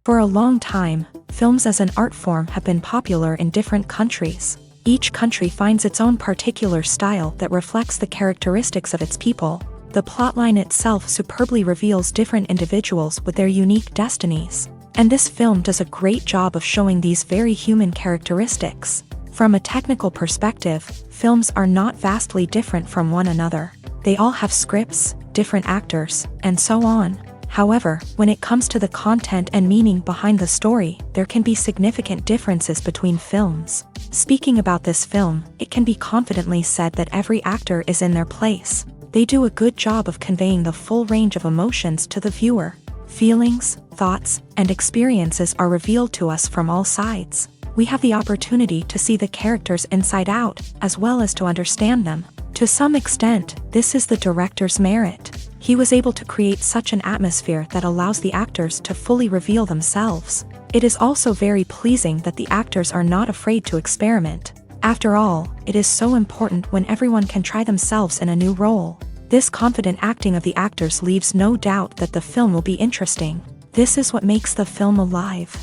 For a long time, films as an art form have been popular in different countries. Each country finds its own particular style that reflects the characteristics of its people. The plotline itself superbly reveals different individuals with their unique destinies. And this film does a great job of showing these very human characteristics. From a technical perspective, films are not vastly different from one another. They all have scripts, different actors, and so on. However, when it comes to the content and meaning behind the story, there can be significant differences between films. Speaking about this film, it can be confidently said that every actor is in their place. They do a good job of conveying the full range of emotions to the viewer. Feelings, thoughts, and experiences are revealed to us from all sides. We have the opportunity to see the characters inside out, as well as to understand them. To some extent, this is the director's merit. He was able to create such an atmosphere that allows the actors to fully reveal themselves. It is also very pleasing that the actors are not afraid to experiment. After all, it is so important when everyone can try themselves in a new role. This confident acting of the actors leaves no doubt that the film will be interesting. This is what makes the film alive.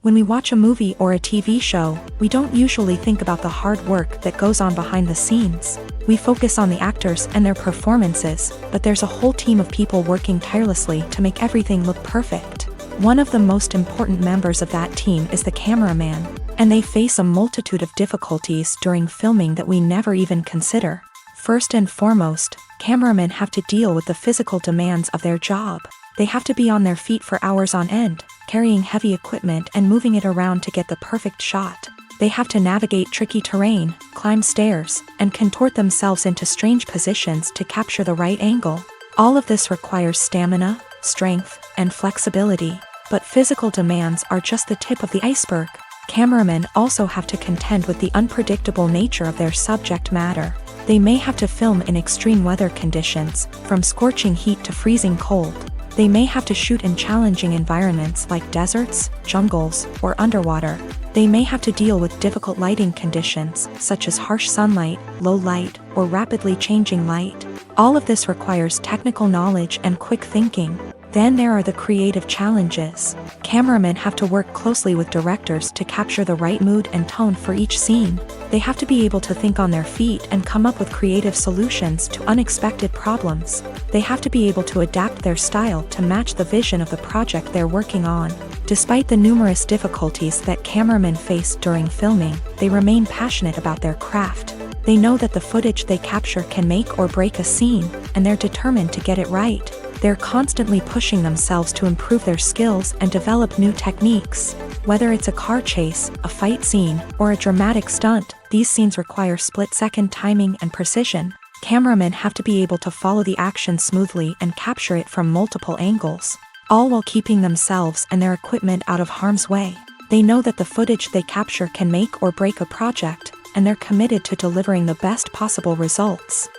When we watch a movie or a TV show, we don't usually think about the hard work that goes on behind the scenes. We focus on the actors and their performances, but there's a whole team of people working tirelessly to make everything look perfect. One of the most important members of that team is the cameraman, and they face a multitude of difficulties during filming that we never even consider. First and foremost, cameramen have to deal with the physical demands of their job. They have to be on their feet for hours on end, carrying heavy equipment and moving it around to get the perfect shot. They have to navigate tricky terrain, climb stairs, and contort themselves into strange positions to capture the right angle. All of this requires stamina, strength, and flexibility. But physical demands are just the tip of the iceberg. Cameramen also have to contend with the unpredictable nature of their subject matter. They may have to film in extreme weather conditions, from scorching heat to freezing cold. They may have to shoot in challenging environments like deserts, jungles, or underwater. They may have to deal with difficult lighting conditions, such as harsh sunlight, low light, or rapidly changing light. All of this requires technical knowledge and quick thinking. Then there are the creative challenges. Cameramen have to work closely with directors to capture the right mood and tone for each scene. They have to be able to think on their feet and come up with creative solutions to unexpected problems. They have to be able to adapt their style to match the vision of the project they're working on. Despite the numerous difficulties that cameramen face during filming, they remain passionate about their craft. They know that the footage they capture can make or break a scene, and they're determined to get it right. They're constantly pushing themselves to improve their skills and develop new techniques. Whether it's a car chase, a fight scene, or a dramatic stunt, these scenes require split-second timing and precision. Cameramen have to be able to follow the action smoothly and capture it from multiple angles, all while keeping themselves and their equipment out of harm's way. They know that the footage they capture can make or break a project, and they're committed to delivering the best possible results.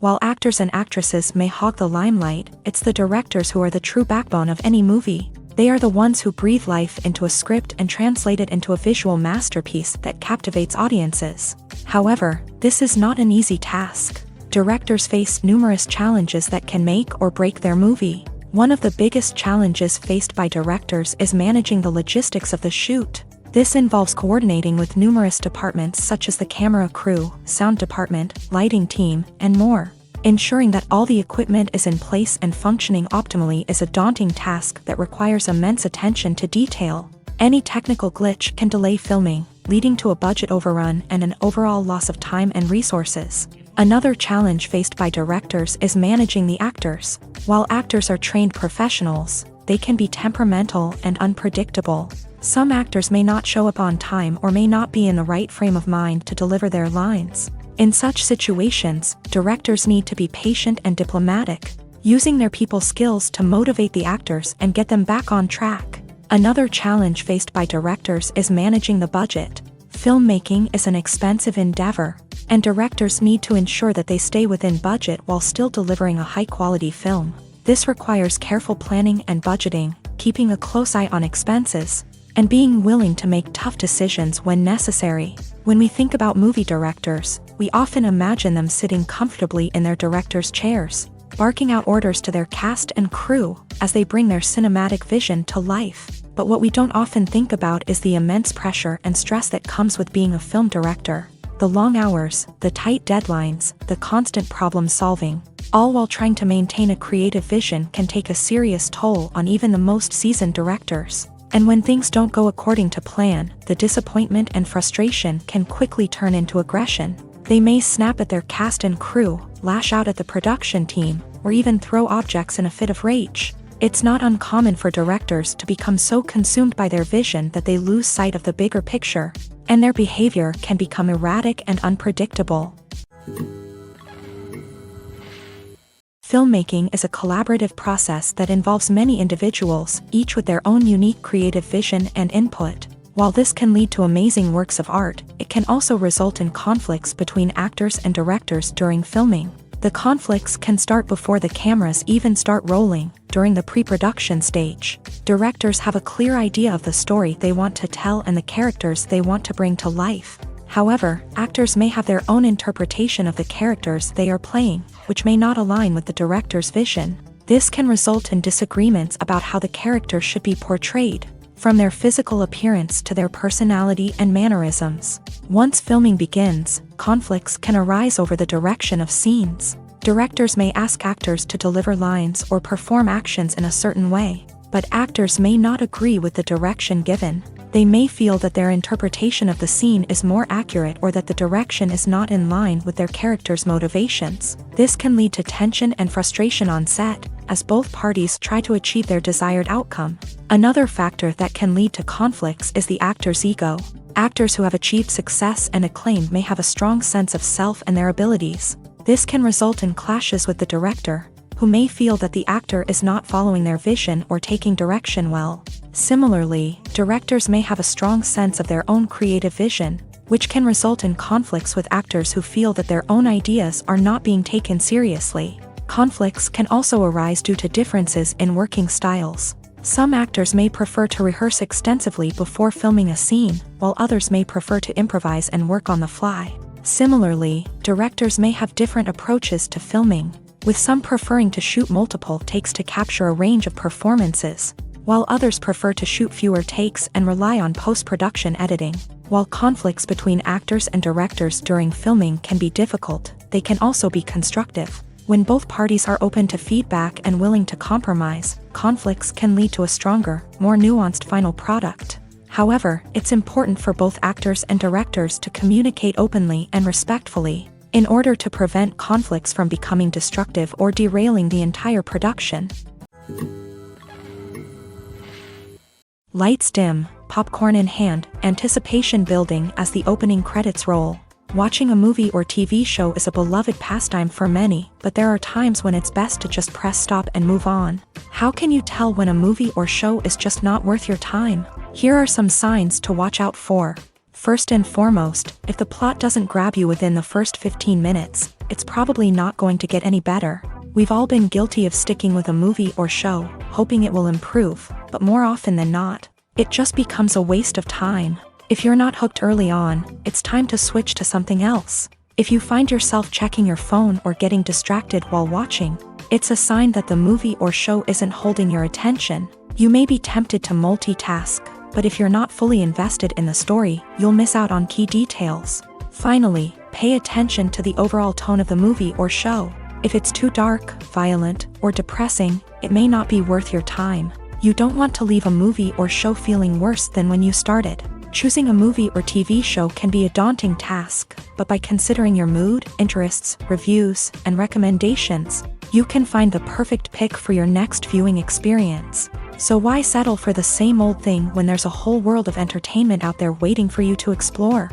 While actors and actresses may hog the limelight, it's the directors who are the true backbone of any movie. They are the ones who breathe life into a script and translate it into a visual masterpiece that captivates audiences. However, this is not an easy task. Directors face numerous challenges that can make or break their movie. One of the biggest challenges faced by directors is managing the logistics of the shoot. This involves coordinating with numerous departments such as the camera crew, sound department, lighting team, and more. Ensuring that all the equipment is in place and functioning optimally is a daunting task that requires immense attention to detail. Any technical glitch can delay filming, leading to a budget overrun and an overall loss of time and resources. Another challenge faced by directors is managing the actors. While actors are trained professionals, they can be temperamental and unpredictable. Some actors may not show up on time or may not be in the right frame of mind to deliver their lines. In such situations, directors need to be patient and diplomatic, using their people skills to motivate the actors and get them back on track. Another challenge faced by directors is managing the budget. Filmmaking is an expensive endeavor, and directors need to ensure that they stay within budget while still delivering a high-quality film. This requires careful planning and budgeting, keeping a close eye on expenses, and being willing to make tough decisions when necessary. When we think about movie directors, we often imagine them sitting comfortably in their director's chairs, barking out orders to their cast and crew as they bring their cinematic vision to life. But what we don't often think about is the immense pressure and stress that comes with being a film director. The long hours, the tight deadlines, the constant problem solving, all while trying to maintain a creative vision can take a serious toll on even the most seasoned directors. And when things don't go according to plan, the disappointment and frustration can quickly turn into aggression. They may snap at their cast and crew, lash out at the production team, or even throw objects in a fit of rage. It's not uncommon for directors to become so consumed by their vision that they lose sight of the bigger picture, and their behavior can become erratic and unpredictable. Filmmaking is a collaborative process that involves many individuals, each with their own unique creative vision and input. While this can lead to amazing works of art, it can also result in conflicts between actors and directors during filming. The conflicts can start before the cameras even start rolling, during the pre-production stage. Directors have a clear idea of the story they want to tell and the characters they want to bring to life. However, actors may have their own interpretation of the characters they are playing, which may not align with the director's vision. This can result in disagreements about how the character should be portrayed, from their physical appearance to their personality and mannerisms. Once filming begins, conflicts can arise over the direction of scenes. Directors may ask actors to deliver lines or perform actions in a certain way, but actors may not agree with the direction given. They may feel that their interpretation of the scene is more accurate or that the direction is not in line with their character's motivations. This can lead to tension and frustration on set, as both parties try to achieve their desired outcome. Another factor that can lead to conflicts is the actor's ego. Actors who have achieved success and acclaim may have a strong sense of self and their abilities. This can result in clashes with the director, who may feel that the actor is not following their vision or taking direction well. Similarly, directors may have a strong sense of their own creative vision, which can result in conflicts with actors who feel that their own ideas are not being taken seriously. Conflicts can also arise due to differences in working styles. Some actors may prefer to rehearse extensively before filming a scene, while others may prefer to improvise and work on the fly. Similarly, directors may have different approaches to filming, with some preferring to shoot multiple takes to capture a range of performances, while others prefer to shoot fewer takes and rely on post-production editing. While conflicts between actors and directors during filming can be difficult, they can also be constructive. When both parties are open to feedback and willing to compromise, conflicts can lead to a stronger, more nuanced final product. However, it's important for both actors and directors to communicate openly and respectfully, in order to prevent conflicts from becoming destructive or derailing the entire production. Lights dim, popcorn in hand, anticipation building as the opening credits roll. Watching a movie or TV show is a beloved pastime for many, but there are times when it's best to just press stop and move on. How can you tell when a movie or show is just not worth your time? Here are some signs to watch out for. First and foremost, if the plot doesn't grab you within the first 15 minutes, it's probably not going to get any better. We've all been guilty of sticking with a movie or show, hoping it will improve, but more often than not, it just becomes a waste of time. If you're not hooked early on, it's time to switch to something else. If you find yourself checking your phone or getting distracted while watching, it's a sign that the movie or show isn't holding your attention. You may be tempted to multitask, but if you're not fully invested in the story, you'll miss out on key details. Finally, pay attention to the overall tone of the movie or show. If it's too dark, violent, or depressing, it may not be worth your time. You don't want to leave a movie or show feeling worse than when you started. Choosing a movie or TV show can be a daunting task, but by considering your mood, interests, reviews, and recommendations, you can find the perfect pick for your next viewing experience. So why settle for the same old thing when there's a whole world of entertainment out there waiting for you to explore?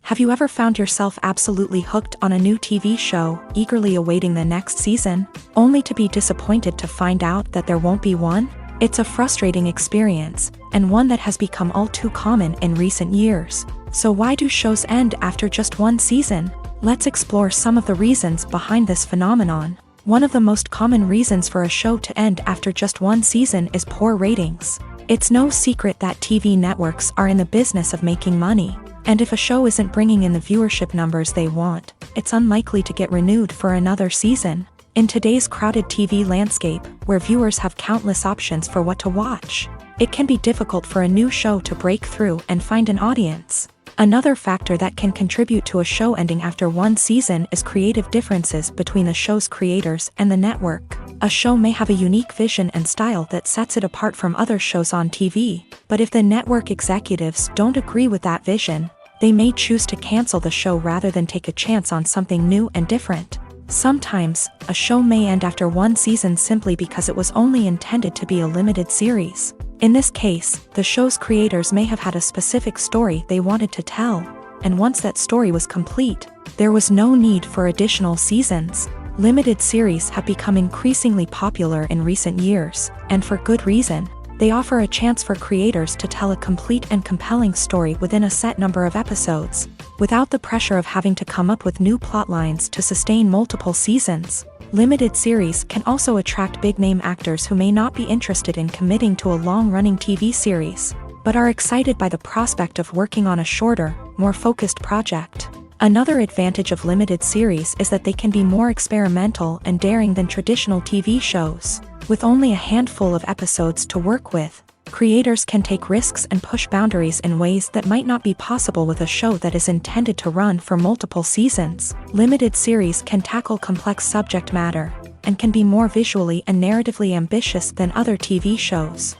Have you ever found yourself absolutely hooked on a new TV show, eagerly awaiting the next season, only to be disappointed to find out that there won't be one? It's a frustrating experience, and one that has become all too common in recent years. So why do shows end after just one season? Let's explore some of the reasons behind this phenomenon. One of the most common reasons for a show to end after just one season is poor ratings. It's no secret that TV networks are in the business of making money. And if a show isn't bringing in the viewership numbers they want, it's unlikely to get renewed for another season. In today's crowded TV landscape, where viewers have countless options for what to watch, it can be difficult for a new show to break through and find an audience. Another factor that can contribute to a show ending after one season is creative differences between the show's creators and the network. A show may have a unique vision and style that sets it apart from other shows on TV, but if the network executives don't agree with that vision, they may choose to cancel the show rather than take a chance on something new and different. Sometimes, a show may end after one season simply because it was only intended to be a limited series. In this case, the show's creators may have had a specific story they wanted to tell, and once that story was complete, there was no need for additional seasons. Limited series have become increasingly popular in recent years, and for good reason. They offer a chance for creators to tell a complete and compelling story within a set number of episodes, without the pressure of having to come up with new plotlines to sustain multiple seasons. Limited series can also attract big-name actors who may not be interested in committing to a long-running TV series, but are excited by the prospect of working on a shorter, more focused project. Another advantage of limited series is that they can be more experimental and daring than traditional TV shows. With only a handful of episodes to work with, creators can take risks and push boundaries in ways that might not be possible with a show that is intended to run for multiple seasons. Limited series can tackle complex subject matter, and can be more visually and narratively ambitious than other TV shows.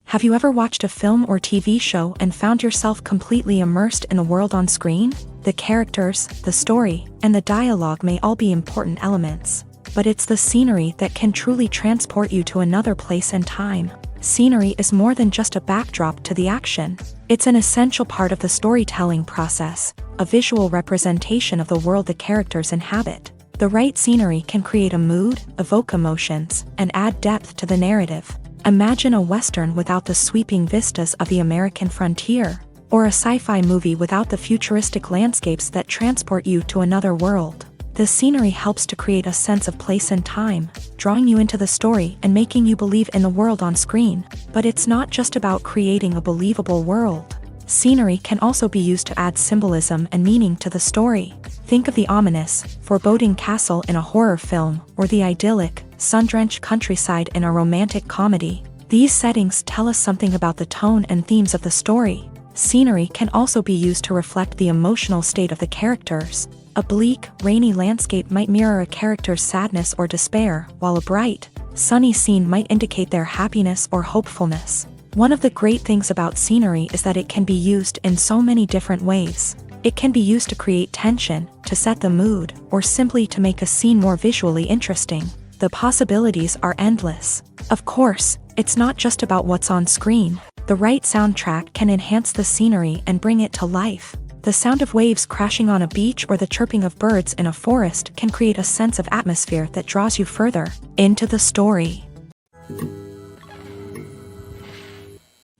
Have you ever watched a film or TV show and found yourself completely immersed in the world on screen? The characters, the story, and the dialogue may all be important elements, but it's the scenery that can truly transport you to another place and time. Scenery is more than just a backdrop to the action. It's an essential part of the storytelling process, a visual representation of the world the characters inhabit. The right scenery can create a mood, evoke emotions, and add depth to the narrative. Imagine a Western without the sweeping vistas of the American frontier, or a sci-fi movie without the futuristic landscapes that transport you to another world. The scenery helps to create a sense of place and time, drawing you into the story and making you believe in the world on screen. But it's not just about creating a believable world. Scenery can also be used to add symbolism and meaning to the story. Think of the ominous, foreboding castle in a horror film, or the idyllic, sun-drenched countryside in a romantic comedy. These settings tell us something about the tone and themes of the story. Scenery can also be used to reflect the emotional state of the characters. A bleak, rainy landscape might mirror a character's sadness or despair, while a bright, sunny scene might indicate their happiness or hopefulness. One of the great things about scenery is that it can be used in so many different ways. It can be used to create tension, to set the mood, or simply to make a scene more visually interesting. The possibilities are endless. Of course, it's not just about what's on screen. The right soundtrack can enhance the scenery and bring it to life. The sound of waves crashing on a beach or the chirping of birds in a forest can create a sense of atmosphere that draws you further into the story.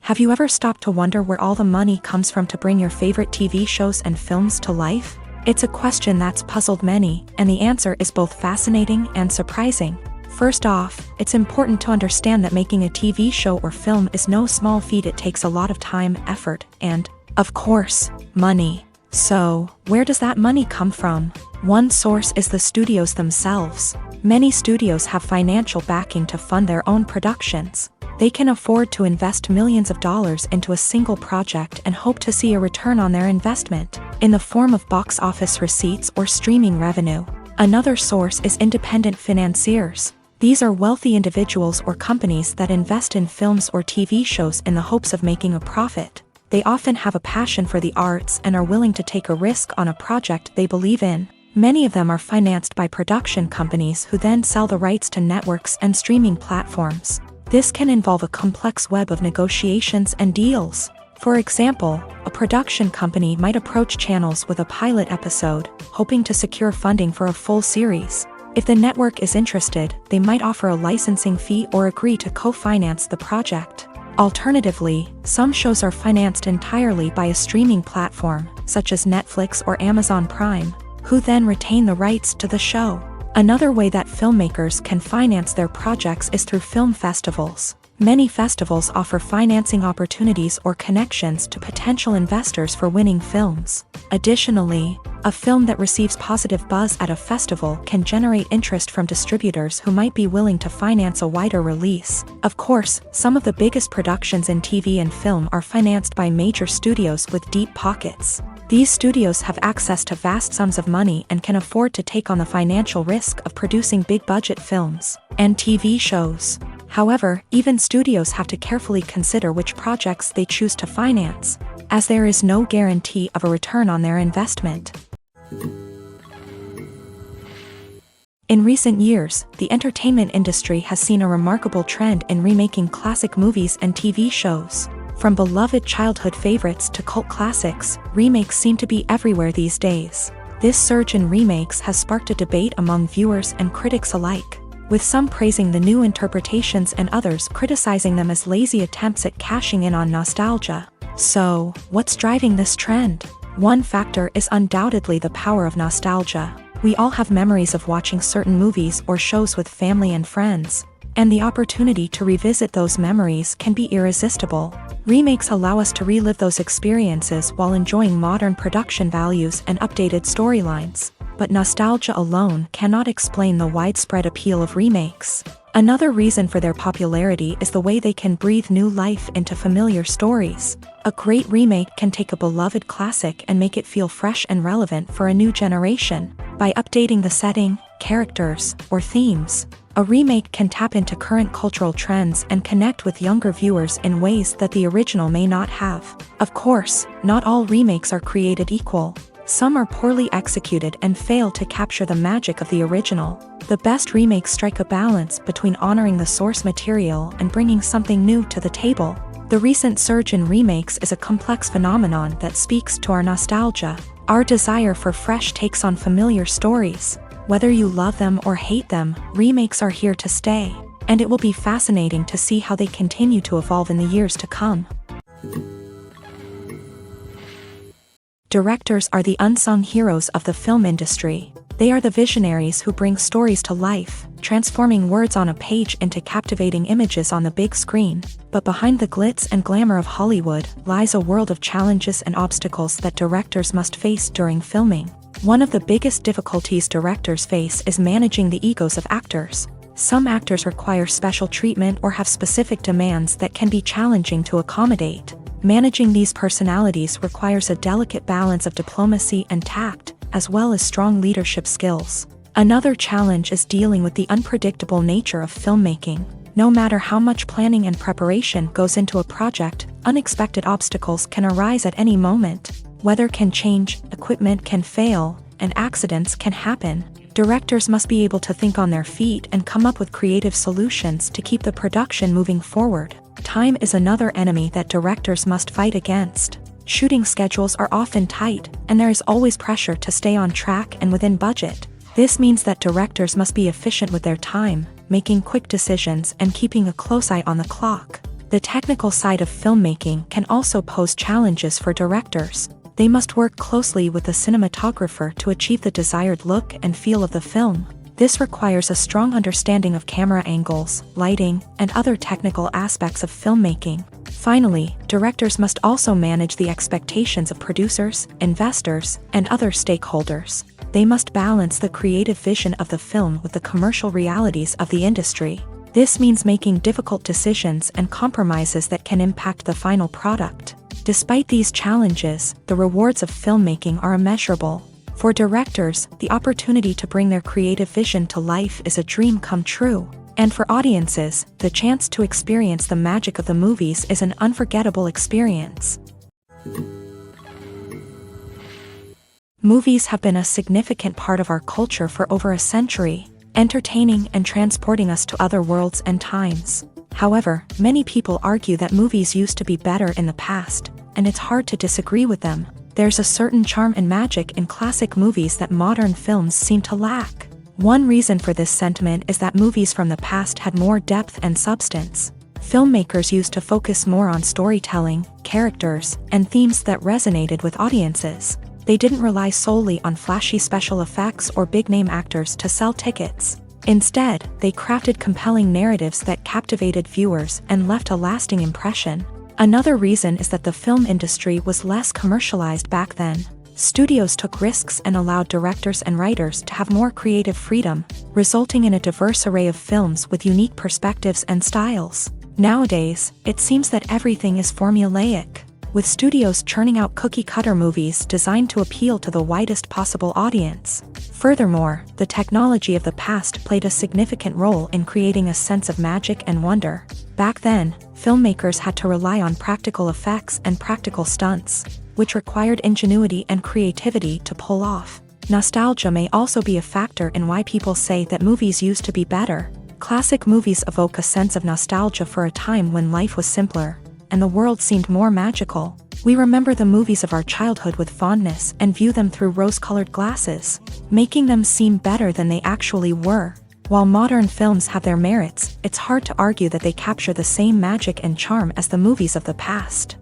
Have you ever stopped to wonder where all the money comes from to bring your favorite TV shows and films to life? It's a question that's puzzled many, and the answer is both fascinating and surprising. First off, it's important to understand that making a TV show or film is no small feat. It takes a lot of time, effort, and, of course, money. So, where does that money come from? One source is the studios themselves. Many studios have financial backing to fund their own productions. They can afford to invest millions of dollars into a single project and hope to see a return on their investment, in the form of box office receipts or streaming revenue. Another source is independent financiers. These are wealthy individuals or companies that invest in films or TV shows in the hopes of making a profit. They often have a passion for the arts and are willing to take a risk on a project they believe in. Many of them are financed by production companies who then sell the rights to networks and streaming platforms. This can involve a complex web of negotiations and deals. For example, a production company might approach channels with a pilot episode, hoping to secure funding for a full series. If the network is interested, they might offer a licensing fee or agree to co-finance the project. Alternatively, some shows are financed entirely by a streaming platform, such as Netflix or Amazon Prime, who then retain the rights to the show. Another way that filmmakers can finance their projects is through film festivals. Many festivals offer financing opportunities or connections to potential investors for winning films. Additionally, a film that receives positive buzz at a festival can generate interest from distributors who might be willing to finance a wider release. Of course, some of the biggest productions in TV and film are financed by major studios with deep pockets. These studios have access to vast sums of money and can afford to take on the financial risk of producing big-budget films and TV shows. However, even studios have to carefully consider which projects they choose to finance, as there is no guarantee of a return on their investment. In recent years, the entertainment industry has seen a remarkable trend in remaking classic movies and TV shows. From beloved childhood favorites to cult classics, remakes seem to be everywhere these days. This surge in remakes has sparked a debate among viewers and critics alike, with some praising the new interpretations and others criticizing them as lazy attempts at cashing in on nostalgia. So, what's driving this trend? One factor is undoubtedly the power of nostalgia. We all have memories of watching certain movies or shows with family and friends, and the opportunity to revisit those memories can be irresistible. Remakes allow us to relive those experiences while enjoying modern production values and updated storylines. But nostalgia alone cannot explain the widespread appeal of remakes. Another reason for their popularity is the way they can breathe new life into familiar stories. A great remake can take a beloved classic and make it feel fresh and relevant for a new generation. By updating the setting, characters, or themes, a remake can tap into current cultural trends and connect with younger viewers in ways that the original may not have. Of course, not all remakes are created equal. Some are poorly executed and fail to capture the magic of the original. The best remakes strike a balance between honoring the source material and bringing something new to the table. The recent surge in remakes is a complex phenomenon that speaks to our nostalgia, our desire for fresh takes on familiar stories. Whether you love them or hate them, remakes are here to stay, and it will be fascinating to see how they continue to evolve in the years to come. Directors are the unsung heroes of the film industry. They are the visionaries who bring stories to life, transforming words on a page into captivating images on the big screen. But behind the glitz and glamour of Hollywood lies a world of challenges and obstacles that directors must face during filming. One of the biggest difficulties directors face is managing the egos of actors. Some actors require special treatment or have specific demands that can be challenging to accommodate. Managing these personalities requires a delicate balance of diplomacy and tact, as well as strong leadership skills. Another challenge is dealing with the unpredictable nature of filmmaking. No matter how much planning and preparation goes into a project, unexpected obstacles can arise at any moment. Weather can change, equipment can fail, and accidents can happen. Directors must be able to think on their feet and come up with creative solutions to keep the production moving forward. Time is another enemy that directors must fight against. Shooting schedules are often tight, and there is always pressure to stay on track and within budget. This means that directors must be efficient with their time, making quick decisions and keeping a close eye on the clock. The technical side of filmmaking can also pose challenges for directors. They must work closely with the cinematographer to achieve the desired look and feel of the film. This requires a strong understanding of camera angles, lighting, and other technical aspects of filmmaking. Finally, directors must also manage the expectations of producers, investors, and other stakeholders. They must balance the creative vision of the film with the commercial realities of the industry. This means making difficult decisions and compromises that can impact the final product. Despite these challenges, the rewards of filmmaking are immeasurable. For directors, the opportunity to bring their creative vision to life is a dream come true. And for audiences, the chance to experience the magic of the movies is an unforgettable experience. Movies have been a significant part of our culture for over a century, entertaining and transporting us to other worlds and times. However, many people argue that movies used to be better in the past, and it's hard to disagree with them. There's a certain charm and magic in classic movies that modern films seem to lack. One reason for this sentiment is that movies from the past had more depth and substance. Filmmakers used to focus more on storytelling, characters, and themes that resonated with audiences. They didn't rely solely on flashy special effects or big-name actors to sell tickets. Instead, they crafted compelling narratives that captivated viewers and left a lasting impression. Another reason is that the film industry was less commercialized back then. Studios took risks and allowed directors and writers to have more creative freedom, resulting in a diverse array of films with unique perspectives and styles. Nowadays, it seems that everything is formulaic, with studios churning out cookie-cutter movies designed to appeal to the widest possible audience. Furthermore, the technology of the past played a significant role in creating a sense of magic and wonder. Back then, filmmakers had to rely on practical effects and practical stunts, which required ingenuity and creativity to pull off. Nostalgia may also be a factor in why people say that movies used to be better. Classic movies evoke a sense of nostalgia for a time when life was simpler, and the world seemed more magical. We remember the movies of our childhood with fondness and view them through rose-colored glasses, making them seem better than they actually were. While modern films have their merits, it's hard to argue that they capture the same magic and charm as the movies of the past.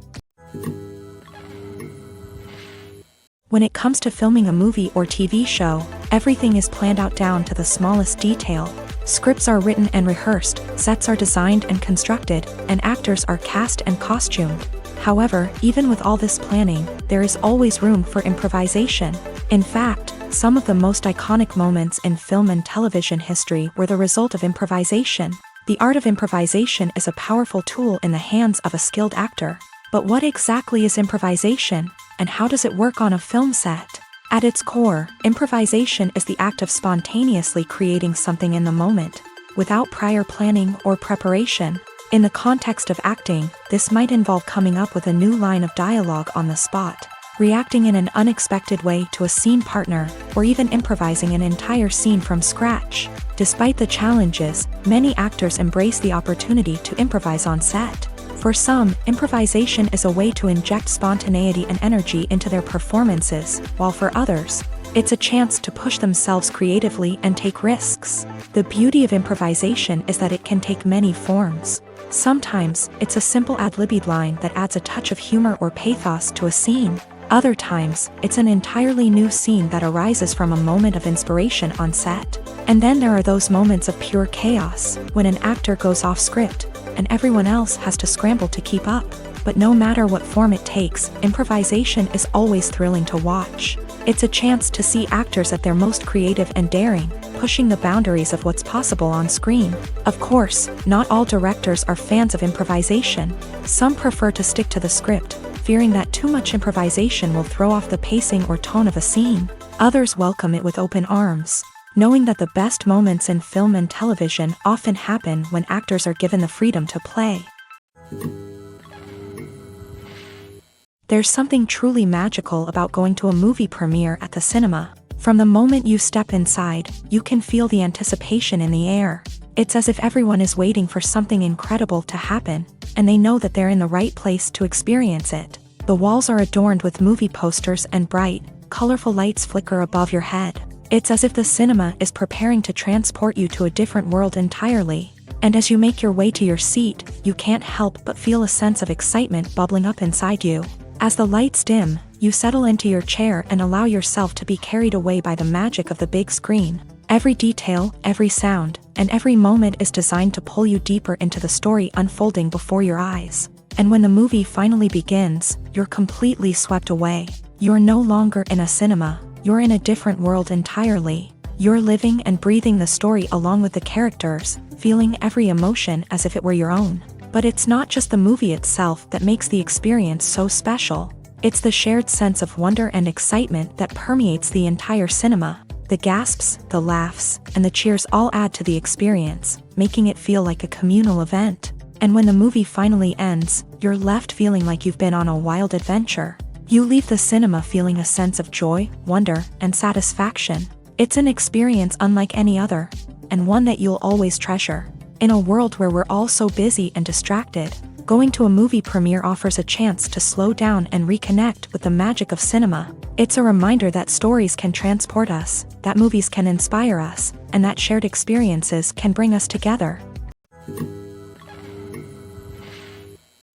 When it comes to filming a movie or TV show, everything is planned out down to the smallest detail. Scripts are written and rehearsed, sets are designed and constructed, and actors are cast and costumed. However, even with all this planning, there is always room for improvisation. In fact, some of the most iconic moments in film and television history were the result of improvisation. The art of improvisation is a powerful tool in the hands of a skilled actor. But what exactly is improvisation, and how does it work on a film set? At its core, improvisation is the act of spontaneously creating something in the moment, without prior planning or preparation. In the context of acting, this might involve coming up with a new line of dialogue on the spot, reacting in an unexpected way to a scene partner, or even improvising an entire scene from scratch. Despite the challenges, many actors embrace the opportunity to improvise on set. For some, improvisation is a way to inject spontaneity and energy into their performances, while for others, it's a chance to push themselves creatively and take risks. The beauty of improvisation is that it can take many forms. Sometimes, it's a simple ad-libbed line that adds a touch of humor or pathos to a scene. Other times, it's an entirely new scene that arises from a moment of inspiration on set. And then there are those moments of pure chaos, when an actor goes off script, and everyone else has to scramble to keep up. But no matter what form it takes, improvisation is always thrilling to watch. It's a chance to see actors at their most creative and daring, pushing the boundaries of what's possible on screen. Of course, not all directors are fans of improvisation. Some prefer to stick to the script, fearing that too much improvisation will throw off the pacing or tone of a scene. Others welcome it with open arms, knowing that the best moments in film and television often happen when actors are given the freedom to play. There's something truly magical about going to a movie premiere at the cinema. From the moment you step inside, you can feel the anticipation in the air. It's as if everyone is waiting for something incredible to happen, and they know that they're in the right place to experience it. The walls are adorned with movie posters and bright, colorful lights flicker above your head. It's as if the cinema is preparing to transport you to a different world entirely. And as you make your way to your seat, you can't help but feel a sense of excitement bubbling up inside you. As the lights dim, you settle into your chair and allow yourself to be carried away by the magic of the big screen. Every detail, every sound, and every moment is designed to pull you deeper into the story unfolding before your eyes. And when the movie finally begins, you're completely swept away. You're no longer in a cinema, you're in a different world entirely. You're living and breathing the story along with the characters, feeling every emotion as if it were your own. But it's not just the movie itself that makes the experience so special. It's the shared sense of wonder and excitement that permeates the entire cinema. The gasps, the laughs, and the cheers all add to the experience, making it feel like a communal event. And when the movie finally ends, you're left feeling like you've been on a wild adventure. You leave the cinema feeling a sense of joy, wonder, and satisfaction. It's an experience unlike any other, and one that you'll always treasure. In a world where we're all so busy and distracted, going to a movie premiere offers a chance to slow down and reconnect with the magic of cinema. It's a reminder that stories can transport us, that movies can inspire us, and that shared experiences can bring us together.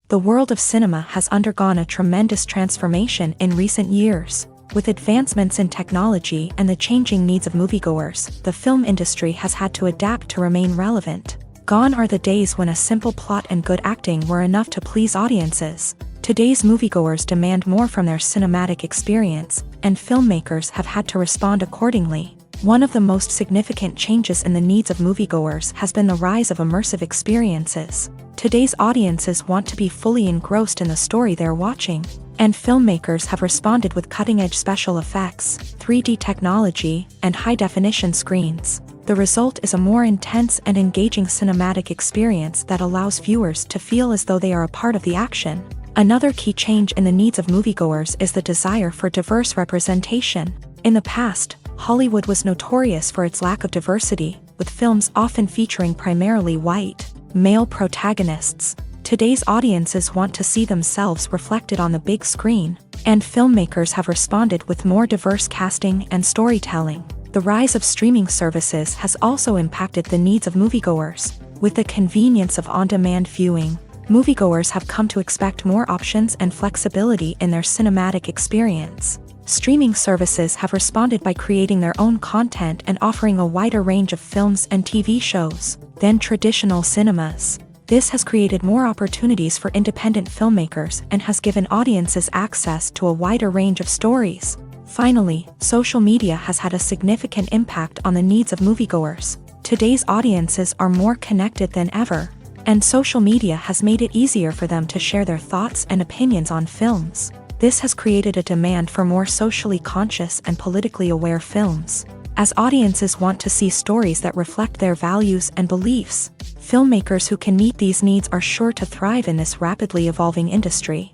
The world of cinema has undergone a tremendous transformation in recent years. With advancements in technology and the changing needs of moviegoers, the film industry has had to adapt to remain relevant. Gone are the days when a simple plot and good acting were enough to please audiences. Today's moviegoers demand more from their cinematic experience, and filmmakers have had to respond accordingly. One of the most significant changes in the needs of moviegoers has been the rise of immersive experiences. Today's audiences want to be fully engrossed in the story they're watching, and filmmakers have responded with cutting-edge special effects, 3D technology, and high-definition screens. The result is a more intense and engaging cinematic experience that allows viewers to feel as though they are a part of the action. Another key change in the needs of moviegoers is the desire for diverse representation. In the past, Hollywood was notorious for its lack of diversity, with films often featuring primarily white, male protagonists. Today's audiences want to see themselves reflected on the big screen, and filmmakers have responded with more diverse casting and storytelling. The rise of streaming services has also impacted the needs of moviegoers. With the convenience of on-demand viewing, moviegoers have come to expect more options and flexibility in their cinematic experience. Streaming services have responded by creating their own content and offering a wider range of films and TV shows than traditional cinemas. This has created more opportunities for independent filmmakers and has given audiences access to a wider range of stories. Finally, social media has had a significant impact on the needs of moviegoers. Today's audiences are more connected than ever, and social media has made it easier for them to share their thoughts and opinions on films. This has created a demand for more socially conscious and politically aware films. As audiences want to see stories that reflect their values and beliefs, filmmakers who can meet these needs are sure to thrive in this rapidly evolving industry.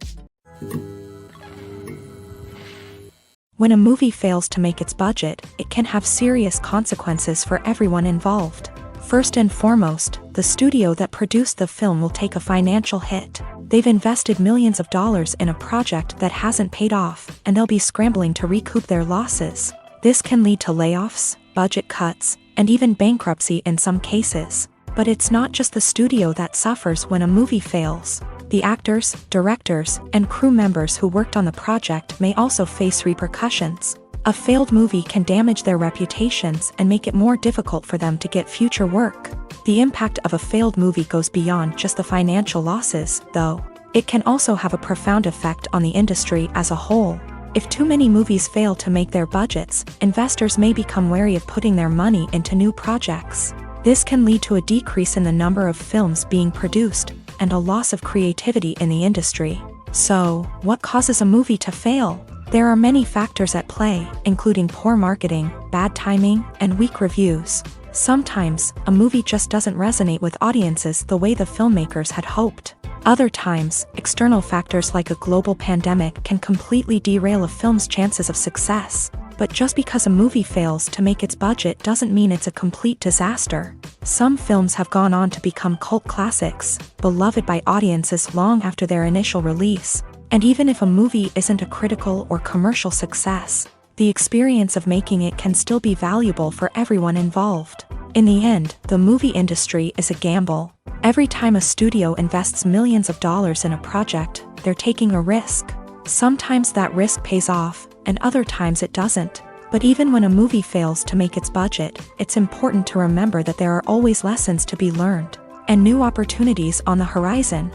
When a movie fails to make its budget, it can have serious consequences for everyone involved. First and foremost, the studio that produced the film will take a financial hit. They've invested millions of dollars in a project that hasn't paid off, and they'll be scrambling to recoup their losses. This can lead to layoffs, budget cuts, and even bankruptcy in some cases. But it's not just the studio that suffers when a movie fails. The actors, directors, and crew members who worked on the project may also face repercussions. A failed movie can damage their reputations and make it more difficult for them to get future work. The impact of a failed movie goes beyond just the financial losses, though. It can also have a profound effect on the industry as a whole. If too many movies fail to make their budgets, investors may become wary of putting their money into new projects. This can lead to a decrease in the number of films being produced, and a loss of creativity in the industry. So, what causes a movie to fail? There are many factors at play, including poor marketing, bad timing, and weak reviews. Sometimes, a movie just doesn't resonate with audiences the way the filmmakers had hoped. Other times, external factors like a global pandemic can completely derail a film's chances of success. But just because a movie fails to make its budget doesn't mean it's a complete disaster. Some films have gone on to become cult classics, beloved by audiences long after their initial release. And even if a movie isn't a critical or commercial success, the experience of making it can still be valuable for everyone involved. In the end, the movie industry is a gamble. Every time a studio invests millions of dollars in a project, they're taking a risk. Sometimes that risk pays off, and other times it doesn't. But even when a movie fails to make its budget, it's important to remember that there are always lessons to be learned, and new opportunities on the horizon.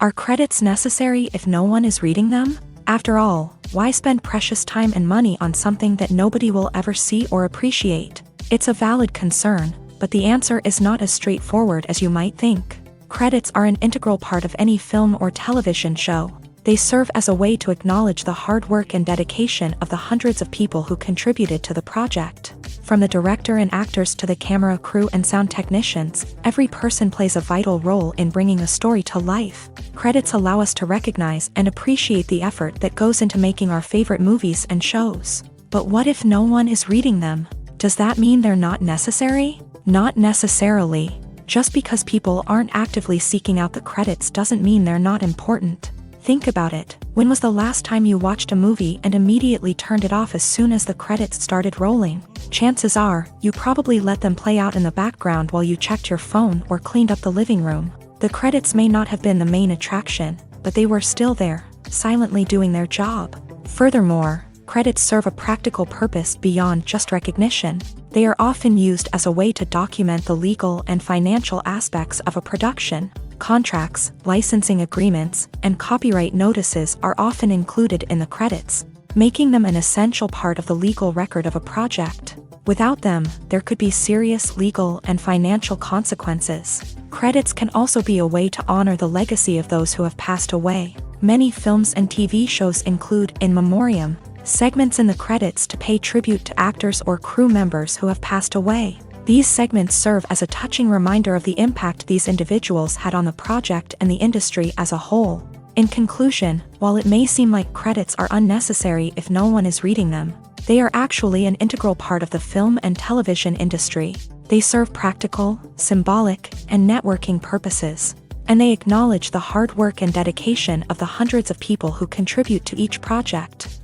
Are credits necessary if no one is reading them? After all, why spend precious time and money on something that nobody will ever see or appreciate? It's a valid concern, but the answer is not as straightforward as you might think. Credits are an integral part of any film or television show. They serve as a way to acknowledge the hard work and dedication of the hundreds of people who contributed to the project. From the director and actors to the camera crew and sound technicians, every person plays a vital role in bringing a story to life. Credits allow us to recognize and appreciate the effort that goes into making our favorite movies and shows. But what if no one is reading them? Does that mean they're not necessary? Not necessarily. Just because people aren't actively seeking out the credits doesn't mean they're not important. Think about it. When was the last time you watched a movie and immediately turned it off as soon as the credits started rolling? Chances are, you probably let them play out in the background while you checked your phone or cleaned up the living room. The credits may not have been the main attraction, but they were still there. silently doing their job. Furthermore, credits serve a practical purpose beyond just recognition. They are often used as a way to document the legal and financial aspects of a production. Contracts, licensing agreements, and copyright notices are often included in the credits, making them an essential part of the legal record of a project. Without them, there could be serious legal and financial consequences. Credits can also be a way to honor the legacy of those who have passed away. Many films and TV shows include in memoriam segments in the credits to pay tribute to actors or crew members who have passed away. These segments serve as a touching reminder of the impact these individuals had on the project and the industry as a whole. In conclusion, while it may seem like credits are unnecessary if no one is reading them, they are actually an integral part of the film and television industry. They serve practical, symbolic, and networking purposes, and they acknowledge the hard work and dedication of the hundreds of people who contribute to each project.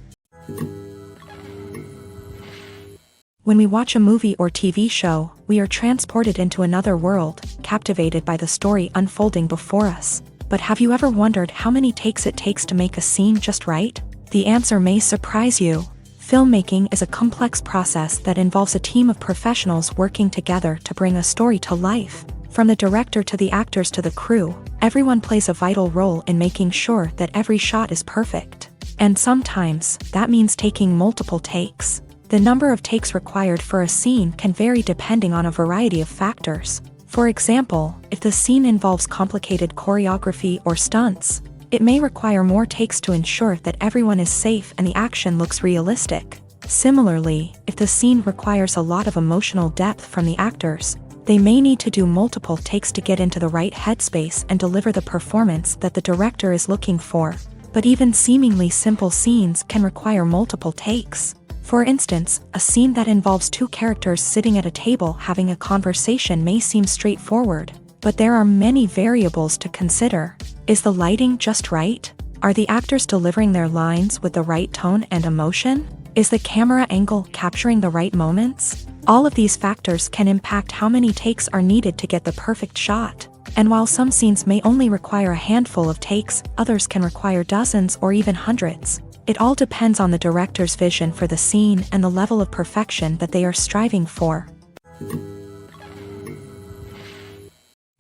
When we watch a movie or TV show, we are transported into another world, captivated by the story unfolding before us. But have you ever wondered how many takes it takes to make a scene just right? The answer may surprise you. Filmmaking is a complex process that involves a team of professionals working together to bring a story to life. From the director to the actors to the crew, everyone plays a vital role in making sure that every shot is perfect. And sometimes, that means taking multiple takes. The number of takes required for a scene can vary depending on a variety of factors. For example, if the scene involves complicated choreography or stunts, it may require more takes to ensure that everyone is safe and the action looks realistic. Similarly, if the scene requires a lot of emotional depth from the actors, they may need to do multiple takes to get into the right headspace and deliver the performance that the director is looking for. But even seemingly simple scenes can require multiple takes. For instance, a scene that involves two characters sitting at a table having a conversation may seem straightforward, but there are many variables to consider. Is the lighting just right? Are the actors delivering their lines with the right tone and emotion? Is the camera angle capturing the right moments? All of these factors can impact how many takes are needed to get the perfect shot. And while some scenes may only require a handful of takes, others can require dozens or even hundreds. It all depends on the director's vision for the scene and the level of perfection that they are striving for.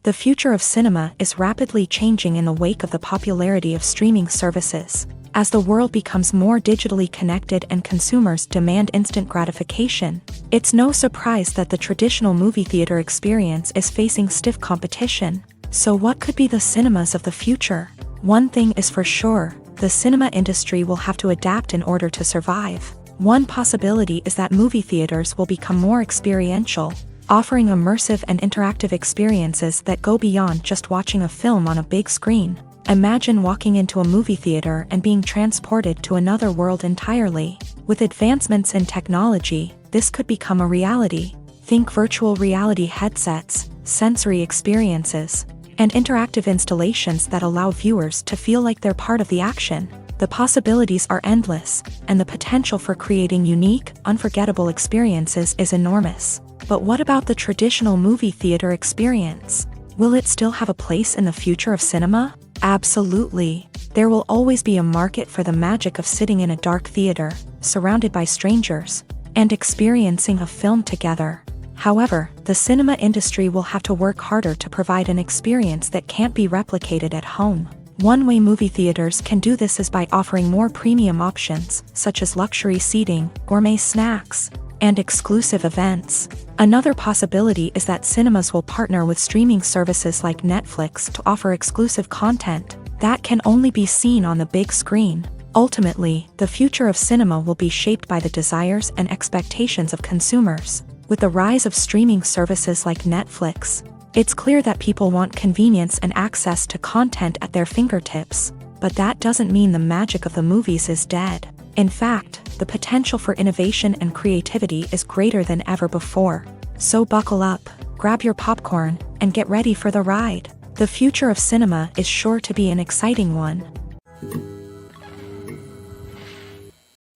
The future of cinema is rapidly changing in the wake of the popularity of streaming services. As the world becomes more digitally connected and consumers demand instant gratification, it's no surprise that the traditional movie theater experience is facing stiff competition. So what could be the cinemas of the future? One thing is for sure, the cinema industry will have to adapt in order to survive. One possibility is that movie theaters will become more experiential, offering immersive and interactive experiences that go beyond just watching a film on a big screen. Imagine walking into a movie theater and being transported to another world entirely. With advancements in technology, this could become a reality. Think virtual reality headsets, sensory experiences, and interactive installations that allow viewers to feel like they're part of the action. The possibilities are endless, and the potential for creating unique, unforgettable experiences is enormous. But what about the traditional movie theater experience? Will it still have a place in the future of cinema? Absolutely. There will always be a market for the magic of sitting in a dark theater, surrounded by strangers, and experiencing a film together. However, the cinema industry will have to work harder to provide an experience that can't be replicated at home. One way movie theaters can do this is by offering more premium options, such as luxury seating, gourmet snacks, and exclusive events. Another possibility is that cinemas will partner with streaming services like Netflix to offer exclusive content that can only be seen on the big screen. Ultimately, the future of cinema will be shaped by the desires and expectations of consumers. With the rise of streaming services like Netflix, it's clear that people want convenience and access to content at their fingertips. But that doesn't mean the magic of the movies is dead. In fact, the potential for innovation and creativity is greater than ever before. So buckle up, grab your popcorn, and get ready for the ride. The future of cinema is sure to be an exciting one.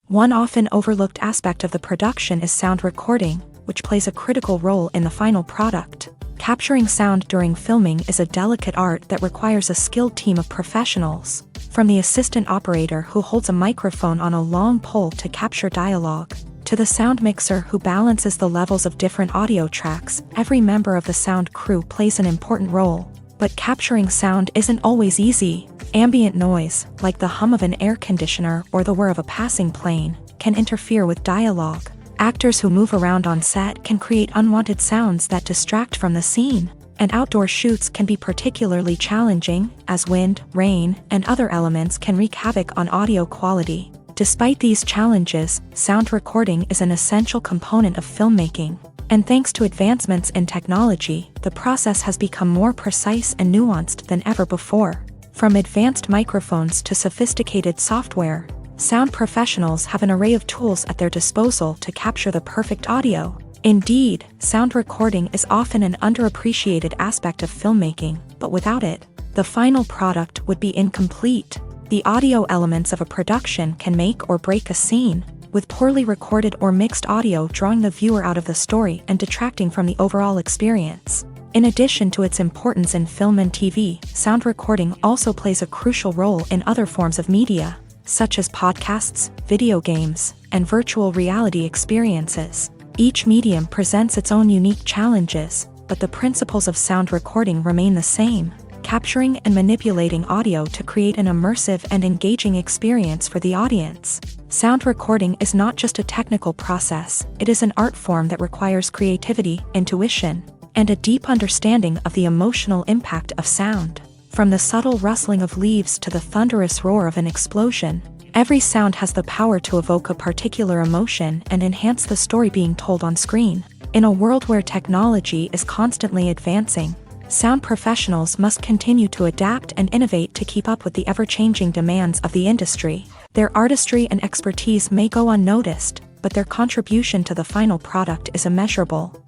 One often overlooked aspect of the production is sound recording, which plays a critical role in the final product. Capturing sound during filming is a delicate art that requires a skilled team of professionals. From the assistant operator who holds a microphone on a long pole to capture dialogue, to the sound mixer who balances the levels of different audio tracks, every member of the sound crew plays an important role. But capturing sound isn't always easy. Ambient noise, like the hum of an air conditioner or the whir of a passing plane, can interfere with dialogue. Actors who move around on set can create unwanted sounds that distract from the scene. And outdoor shoots can be particularly challenging, as wind, rain, and other elements can wreak havoc on audio quality. Despite these challenges, sound recording is an essential component of filmmaking. And thanks to advancements in technology, the process has become more precise and nuanced than ever before. From advanced microphones to sophisticated software, sound professionals have an array of tools at their disposal to capture the perfect audio. Indeed, sound recording is often an underappreciated aspect of filmmaking, but without it, the final product would be incomplete. The audio elements of a production can make or break a scene, with poorly recorded or mixed audio drawing the viewer out of the story and detracting from the overall experience. In addition to its importance in film and TV, sound recording also plays a crucial role in other forms of media, such as podcasts, video games, and virtual reality experiences. Each medium presents its own unique challenges, but the principles of sound recording remain the same, capturing and manipulating audio to create an immersive and engaging experience for the audience. Sound recording is not just a technical process, it is an art form that requires creativity, intuition, and a deep understanding of the emotional impact of sound. From the subtle rustling of leaves to the thunderous roar of an explosion, every sound has the power to evoke a particular emotion and enhance the story being told on screen. In a world where technology is constantly advancing, sound professionals must continue to adapt and innovate to keep up with the ever-changing demands of the industry. Their artistry and expertise may go unnoticed, but their contribution to the final product is immeasurable.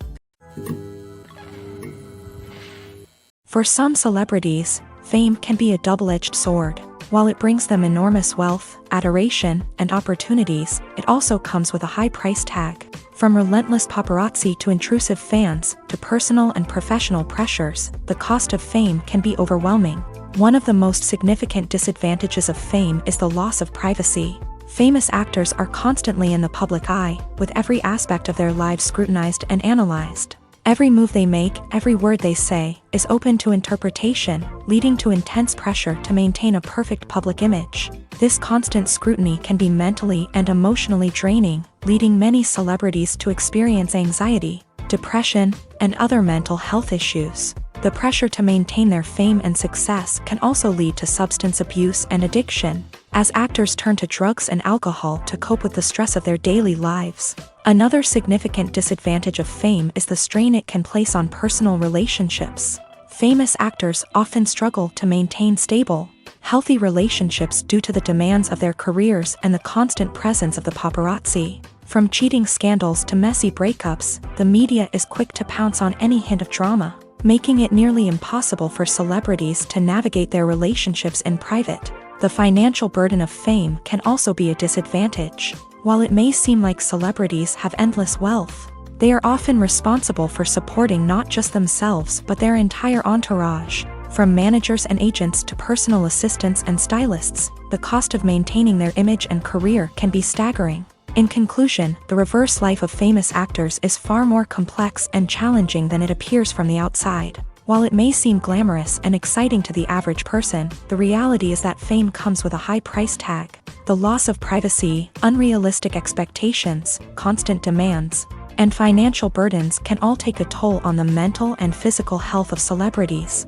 For some celebrities, fame can be a double-edged sword. While it brings them enormous wealth, adoration, and opportunities, it also comes with a high price tag. From relentless paparazzi to intrusive fans, to personal and professional pressures, the cost of fame can be overwhelming. One of the most significant disadvantages of fame is the loss of privacy. Famous actors are constantly in the public eye, with every aspect of their lives scrutinized and analyzed. Every move they make, every word they say, is open to interpretation, leading to intense pressure to maintain a perfect public image. This constant scrutiny can be mentally and emotionally draining, leading many celebrities to experience anxiety, depression, and other mental health issues. The pressure to maintain their fame and success can also lead to substance abuse and addiction, as actors turn to drugs and alcohol to cope with the stress of their daily lives. Another significant disadvantage of fame is the strain it can place on personal relationships. Famous actors often struggle to maintain stable, healthy relationships due to the demands of their careers and the constant presence of the paparazzi. From cheating scandals to messy breakups, the media is quick to pounce on any hint of drama, making it nearly impossible for celebrities to navigate their relationships in private. The financial burden of fame can also be a disadvantage. While it may seem like celebrities have endless wealth, they are often responsible for supporting not just themselves but their entire entourage. From managers and agents to personal assistants and stylists, the cost of maintaining their image and career can be staggering. In conclusion, the reverse life of famous actors is far more complex and challenging than it appears from the outside. While it may seem glamorous and exciting to the average person, the reality is that fame comes with a high price tag. The loss of privacy, unrealistic expectations, constant demands, and financial burdens can all take a toll on the mental and physical health of celebrities.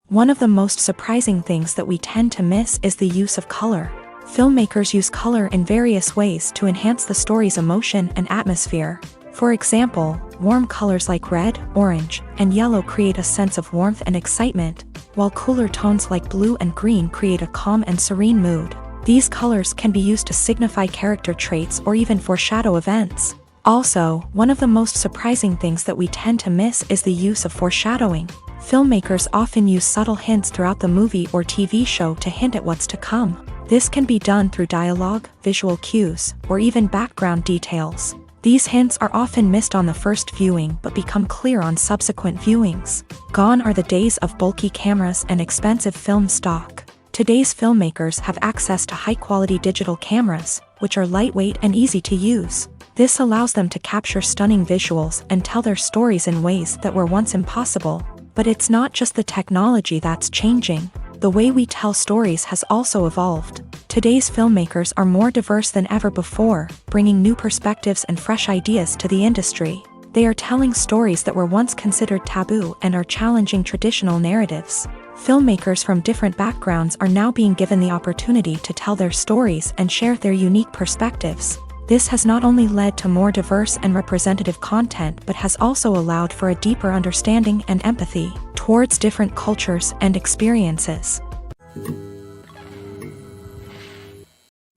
One of the most surprising things that we tend to miss is the use of color. Filmmakers use color in various ways to enhance the story's emotion and atmosphere. For example, warm colors like red, orange, and yellow create a sense of warmth and excitement, while cooler tones like blue and green create a calm and serene mood. These colors can be used to signify character traits or even foreshadow events. Also, one of the most surprising things that we tend to miss is the use of foreshadowing. Filmmakers often use subtle hints throughout the movie or TV show to hint at what's to come. This can be done through dialogue, visual cues, or even background details. These hints are often missed on the first viewing but become clear on subsequent viewings. Gone are the days of bulky cameras and expensive film stock. Today's filmmakers have access to high-quality digital cameras, which are lightweight and easy to use. This allows them to capture stunning visuals and tell their stories in ways that were once impossible. But it's not just the technology that's changing. The way we tell stories has also evolved. Today's filmmakers are more diverse than ever before, bringing new perspectives and fresh ideas to the industry. They are telling stories that were once considered taboo and are challenging traditional narratives. Filmmakers from different backgrounds are now being given the opportunity to tell their stories and share their unique perspectives. This has not only led to more diverse and representative content but has also allowed for a deeper understanding and empathy towards different cultures and experiences.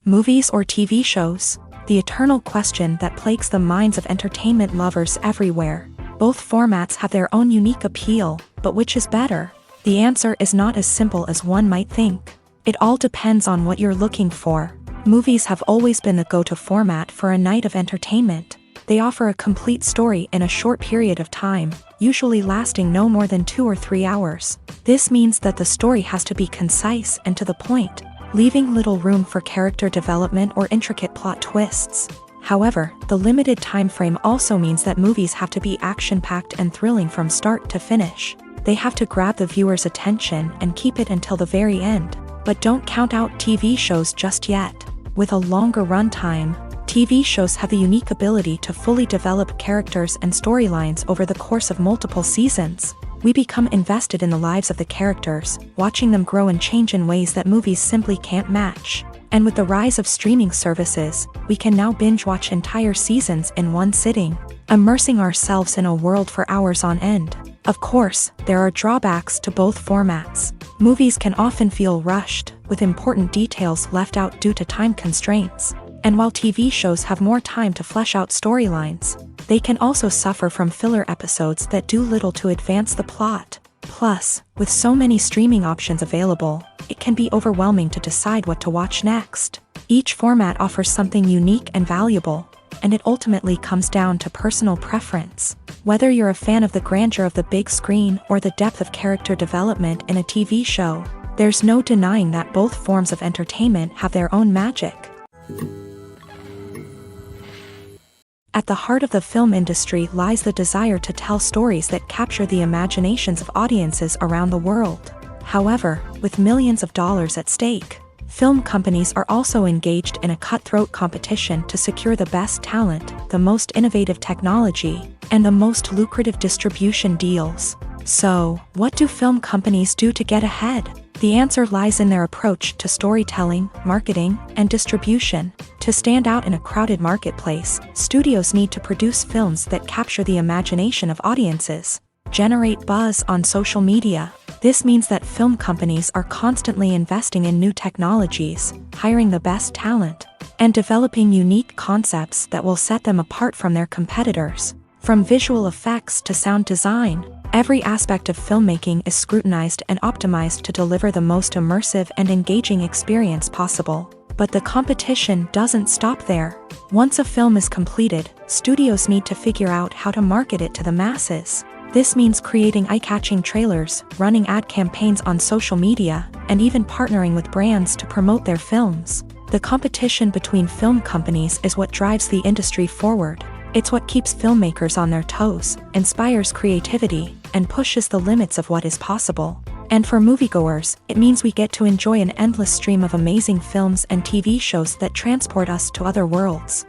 Movies or TV shows? The eternal question that plagues the minds of entertainment lovers everywhere. Both formats have their own unique appeal, but which is better? The answer is not as simple as one might think. It all depends on what you're looking for. Movies have always been the go-to format for a night of entertainment. They offer a complete story in a short period of time, usually lasting no more than 2 or 3 hours. This means that the story has to be concise and to the point, leaving little room for character development or intricate plot twists. However, the limited time frame also means that movies have to be action-packed and thrilling from start to finish. They have to grab the viewer's attention and keep it until the very end. But don't count out TV shows just yet. With a longer runtime, TV shows have the unique ability to fully develop characters and storylines over the course of multiple seasons. We become invested in the lives of the characters, watching them grow and change in ways that movies simply can't match. And with the rise of streaming services, we can now binge-watch entire seasons in one sitting, immersing ourselves in a world for hours on end. Of course, there are drawbacks to both formats. Movies can often feel rushed, with important details left out due to time constraints. And while TV shows have more time to flesh out storylines, they can also suffer from filler episodes that do little to advance the plot. Plus, with so many streaming options available, it can be overwhelming to decide what to watch next. Each format offers something unique and valuable, and it ultimately comes down to personal preference. Whether you're a fan of the grandeur of the big screen or the depth of character development in a TV show, there's no denying that both forms of entertainment have their own magic. At the heart of the film industry lies the desire to tell stories that capture the imaginations of audiences around the world. However, with millions of dollars at stake, film companies are also engaged in a cutthroat competition to secure the best talent, the most innovative technology, and the most lucrative distribution deals. So, what do film companies do to get ahead? The answer lies in their approach to storytelling, marketing, and distribution. To stand out in a crowded marketplace, studios need to produce films that capture the imagination of audiences, generate buzz on social media. This means that film companies are constantly investing in new technologies, hiring the best talent, and developing unique concepts that will set them apart from their competitors. From visual effects to sound design, every aspect of filmmaking is scrutinized and optimized to deliver the most immersive and engaging experience possible. But the competition doesn't stop there. Once a film is completed, studios need to figure out how to market it to the masses. This means creating eye-catching trailers, running ad campaigns on social media, and even partnering with brands to promote their films. The competition between film companies is what drives the industry forward. It's what keeps filmmakers on their toes, inspires creativity, and pushes the limits of what is possible. And for moviegoers, it means we get to enjoy an endless stream of amazing films and TV shows that transport us to other worlds.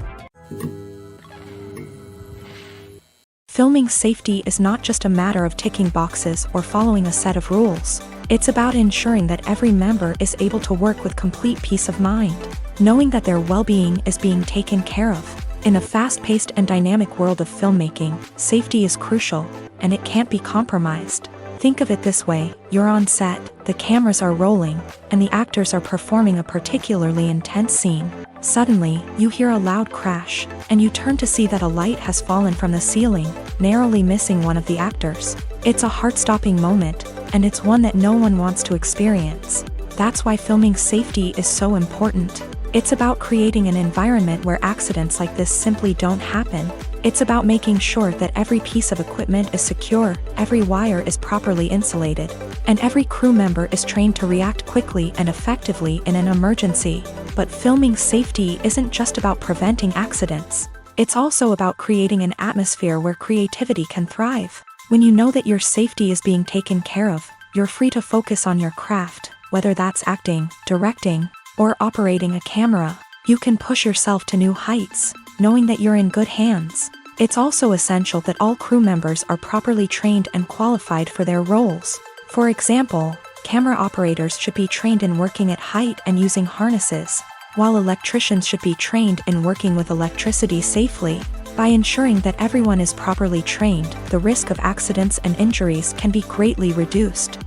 Filming safety is not just a matter of ticking boxes or following a set of rules. It's about ensuring that every member is able to work with complete peace of mind, knowing that their well-being is being taken care of. In a fast-paced and dynamic world of filmmaking, safety is crucial, and it can't be compromised. Think of it this way: you're on set, the cameras are rolling, and the actors are performing a particularly intense scene. Suddenly, you hear a loud crash, and you turn to see that a light has fallen from the ceiling, narrowly missing one of the actors. It's a heart-stopping moment, and it's one that no one wants to experience. That's why filming safety is so important. It's about creating an environment where accidents like this simply don't happen. It's about making sure that every piece of equipment is secure, every wire is properly insulated, and every crew member is trained to react quickly and effectively in an emergency. But filming safety isn't just about preventing accidents. It's also about creating an atmosphere where creativity can thrive. When you know that your safety is being taken care of, you're free to focus on your craft, whether that's acting, directing, or operating a camera. You can push yourself to new heights, knowing that you're in good hands. It's also essential that all crew members are properly trained and qualified for their roles. For example, camera operators should be trained in working at height and using harnesses, while electricians should be trained in working with electricity safely. By ensuring that everyone is properly trained, the risk of accidents and injuries can be greatly reduced.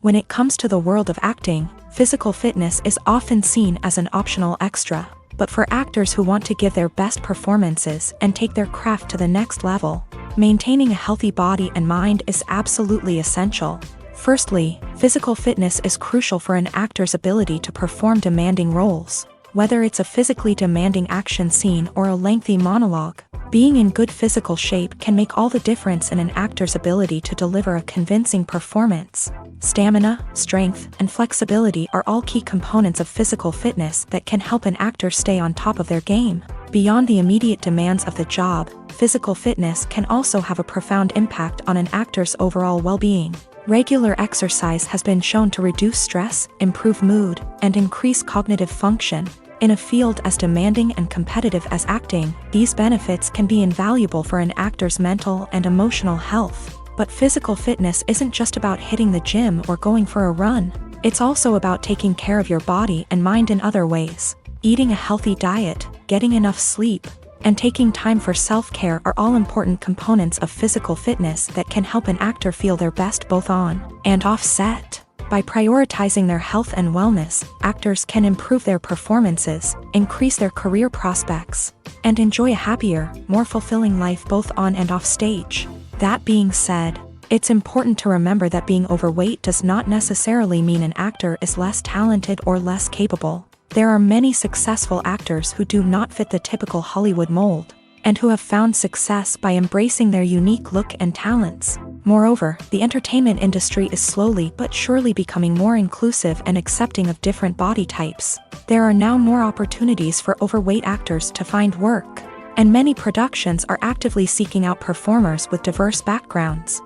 When it comes to the world of acting, physical fitness is often seen as an optional extra. But for actors who want to give their best performances and take their craft to the next level, maintaining a healthy body and mind is absolutely essential. Firstly, physical fitness is crucial for an actor's ability to perform demanding roles. Whether it's a physically demanding action scene or a lengthy monologue, being in good physical shape can make all the difference in an actor's ability to deliver a convincing performance. Stamina, strength, and flexibility are all key components of physical fitness that can help an actor stay on top of their game. Beyond the immediate demands of the job, physical fitness can also have a profound impact on an actor's overall well-being. Regular exercise has been shown to reduce stress, improve mood, and increase cognitive function. In a field as demanding and competitive as acting, these benefits can be invaluable for an actor's mental and emotional health. But physical fitness isn't just about hitting the gym or going for a run. It's also about taking care of your body and mind in other ways. Eating a healthy diet, getting enough sleep, and taking time for self-care are all important components of physical fitness that can help an actor feel their best both on and off set. By prioritizing their health and wellness, actors can improve their performances, increase their career prospects, and enjoy a happier, more fulfilling life both on and off stage. That being said, it's important to remember that being overweight does not necessarily mean an actor is less talented or less capable. There are many successful actors who do not fit the typical Hollywood mold, and who have found success by embracing their unique look and talents. Moreover, the entertainment industry is slowly but surely becoming more inclusive and accepting of different body types. There are now more opportunities for overweight actors to find work, and many productions are actively seeking out performers with diverse backgrounds.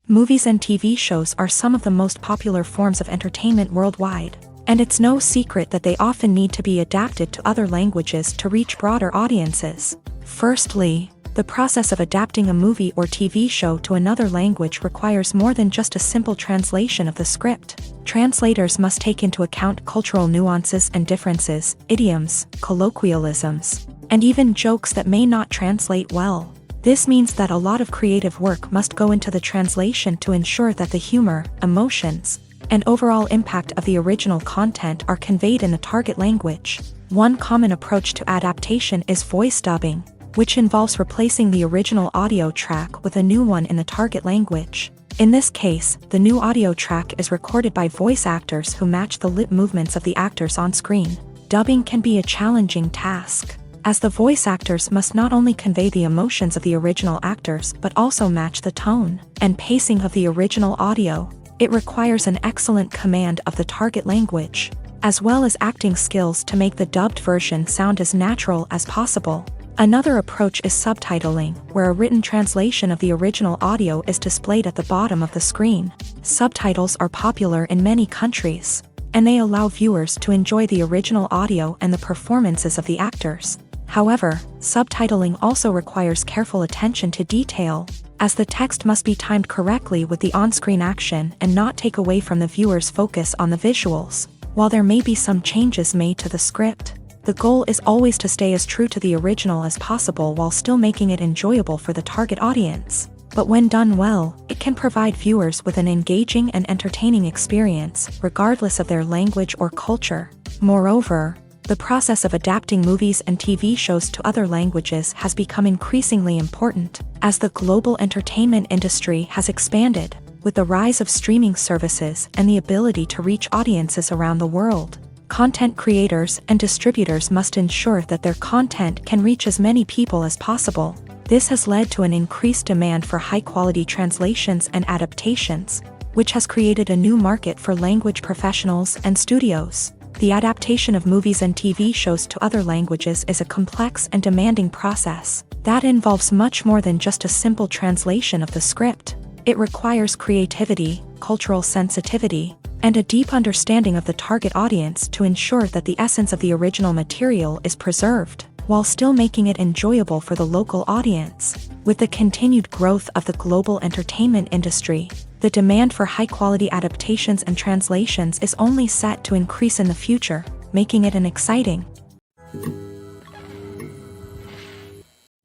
Movies and TV shows are some of the most popular forms of entertainment worldwide, and it's no secret that they often need to be adapted to other languages to reach broader audiences. Firstly, the process of adapting a movie or TV show to another language requires more than just a simple translation of the script. Translators must take into account cultural nuances and differences, idioms, colloquialisms, and even jokes that may not translate well. This means that a lot of creative work must go into the translation to ensure that the humor, emotions, and overall impact of the original content are conveyed in the target language. One common approach to adaptation is voice dubbing, which involves replacing the original audio track with a new one in the target language. In this case, the new audio track is recorded by voice actors who match the lip movements of the actors on screen. Dubbing can be a challenging task, as the voice actors must not only convey the emotions of the original actors but also match the tone and pacing of the original audio. It requires an excellent command of the target language, as well as acting skills to make the dubbed version sound as natural as possible. Another approach is subtitling, where a written translation of the original audio is displayed at the bottom of the screen. Subtitles are popular in many countries, and they allow viewers to enjoy the original audio and the performances of the actors. However, subtitling also requires careful attention to detail, as the text must be timed correctly with the on-screen action and not take away from the viewer's focus on the visuals. While there may be some changes made to the script, the goal is always to stay as true to the original as possible while still making it enjoyable for the target audience. But when done well, it can provide viewers with an engaging and entertaining experience, regardless of their language or culture. Moreover, the process of adapting movies and TV shows to other languages has become increasingly important, as the global entertainment industry has expanded. With the rise of streaming services and the ability to reach audiences around the world, content creators and distributors must ensure that their content can reach as many people as possible. This has led to an increased demand for high-quality translations and adaptations, which has created a new market for language professionals and studios. The adaptation of movies and TV shows to other languages is a complex and demanding process that involves much more than just a simple translation of the script. It requires creativity, cultural sensitivity, and a deep understanding of the target audience to ensure that the essence of the original material is preserved, while still making it enjoyable for the local audience. With the continued growth of the global entertainment industry, the demand for high-quality adaptations and translations is only set to increase in the future, making it an exciting.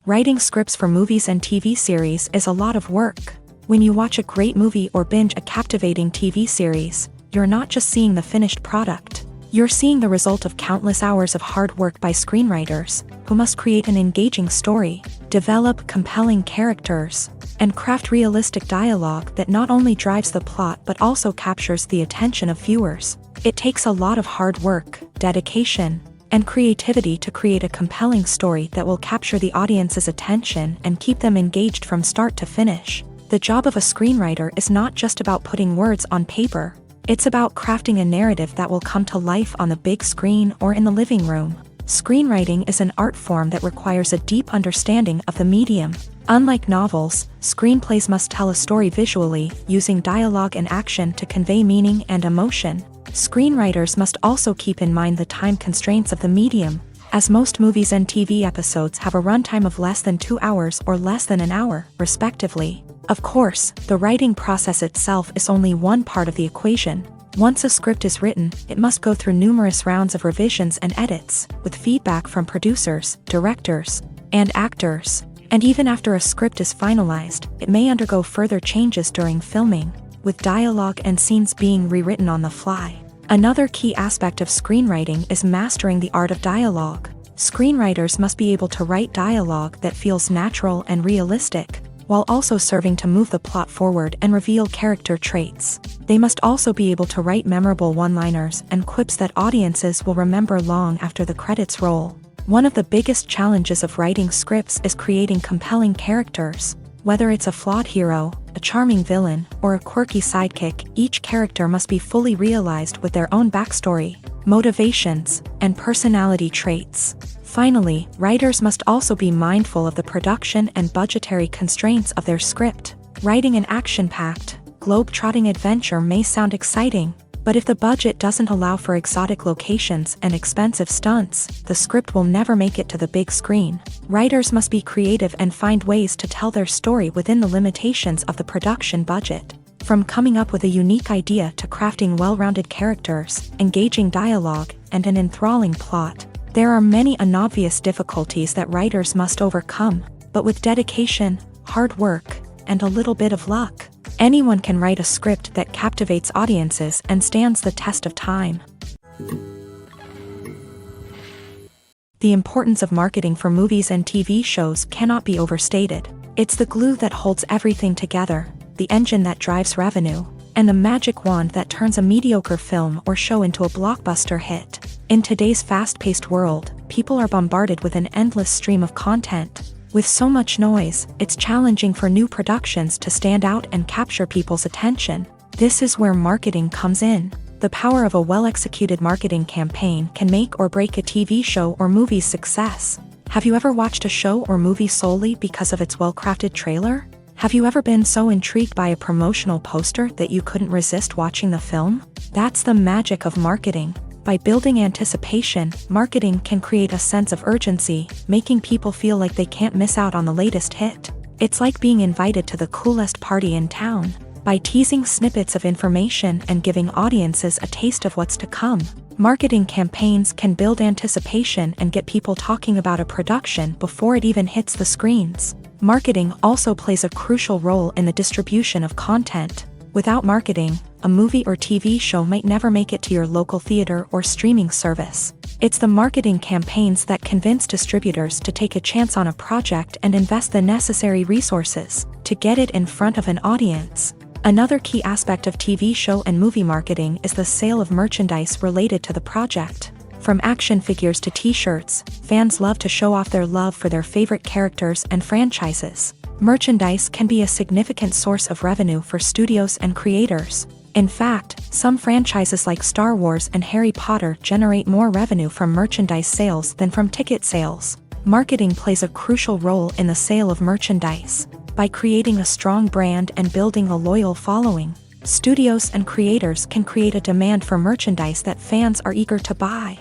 Writing scripts for movies and TV series is a lot of work. When you watch a great movie or binge a captivating TV series, you're not just seeing the finished product. You're seeing the result of countless hours of hard work by screenwriters, who must create an engaging story, develop compelling characters, and craft realistic dialogue that not only drives the plot but also captures the attention of viewers. It takes a lot of hard work, dedication, and creativity to create a compelling story that will capture the audience's attention and keep them engaged from start to finish. The job of a screenwriter is not just about putting words on paper. It's about crafting a narrative that will come to life on the big screen or in the living room. Screenwriting is an art form that requires a deep understanding of the medium. Unlike novels, screenplays must tell a story visually, using dialogue and action to convey meaning and emotion. Screenwriters must also keep in mind the time constraints of the medium, as most movies and TV episodes have a runtime of less than 2 hours or less than an hour, respectively. Of course, the writing process itself is only one part of the equation. Once a script is written, it must go through numerous rounds of revisions and edits, with feedback from producers, directors, and actors. And even after a script is finalized, it may undergo further changes during filming, with dialogue and scenes being rewritten on the fly. Another key aspect of screenwriting is mastering the art of dialogue. Screenwriters must be able to write dialogue that feels natural and realistic, while also serving to move the plot forward and reveal character traits. They must also be able to write memorable one-liners and quips that audiences will remember long after the credits roll. One of the biggest challenges of writing scripts is creating compelling characters. Whether it's a flawed hero, a charming villain, or a quirky sidekick, each character must be fully realized with their own backstory, motivations, and personality traits. Finally, writers must also be mindful of the production and budgetary constraints of their script. Writing an action-packed, globe-trotting adventure may sound exciting, but if the budget doesn't allow for exotic locations and expensive stunts, the script will never make it to the big screen. Writers must be creative and find ways to tell their story within the limitations of the production budget. From coming up with a unique idea to crafting well-rounded characters, engaging dialogue, and an enthralling plot, there are many unobvious difficulties that writers must overcome, but with dedication, hard work, and a little bit of luck, anyone can write a script that captivates audiences and stands the test of time. The importance of marketing for movies and TV shows cannot be overstated. It's the glue that holds everything together, the engine that drives revenue, and the magic wand that turns a mediocre film or show into a blockbuster hit. In today's fast-paced world, people are bombarded with an endless stream of content. With so much noise, it's challenging for new productions to stand out and capture people's attention. This is where marketing comes in. The power of a well-executed marketing campaign can make or break a TV show or movie's success. Have you ever watched a show or movie solely because of its well-crafted trailer? Have you ever been so intrigued by a promotional poster that you couldn't resist watching the film? That's the magic of marketing. By building anticipation, marketing can create a sense of urgency, making people feel like they can't miss out on the latest hit. It's like being invited to the coolest party in town. By teasing snippets of information and giving audiences a taste of what's to come, marketing campaigns can build anticipation and get people talking about a production before it even hits the screens. Marketing also plays a crucial role in the distribution of content. Without marketing, a movie or TV show might never make it to your local theater or streaming service. It's the marketing campaigns that convince distributors to take a chance on a project and invest the necessary resources to get it in front of an audience. Another key aspect of TV show and movie marketing is the sale of merchandise related to the project. From action figures to t-shirts, fans love to show off their love for their favorite characters and franchises. Merchandise can be a significant source of revenue for studios and creators. In fact, some franchises like Star Wars and Harry Potter generate more revenue from merchandise sales than from ticket sales. Marketing plays a crucial role in the sale of merchandise. By creating a strong brand and building a loyal following, studios and creators can create a demand for merchandise that fans are eager to buy.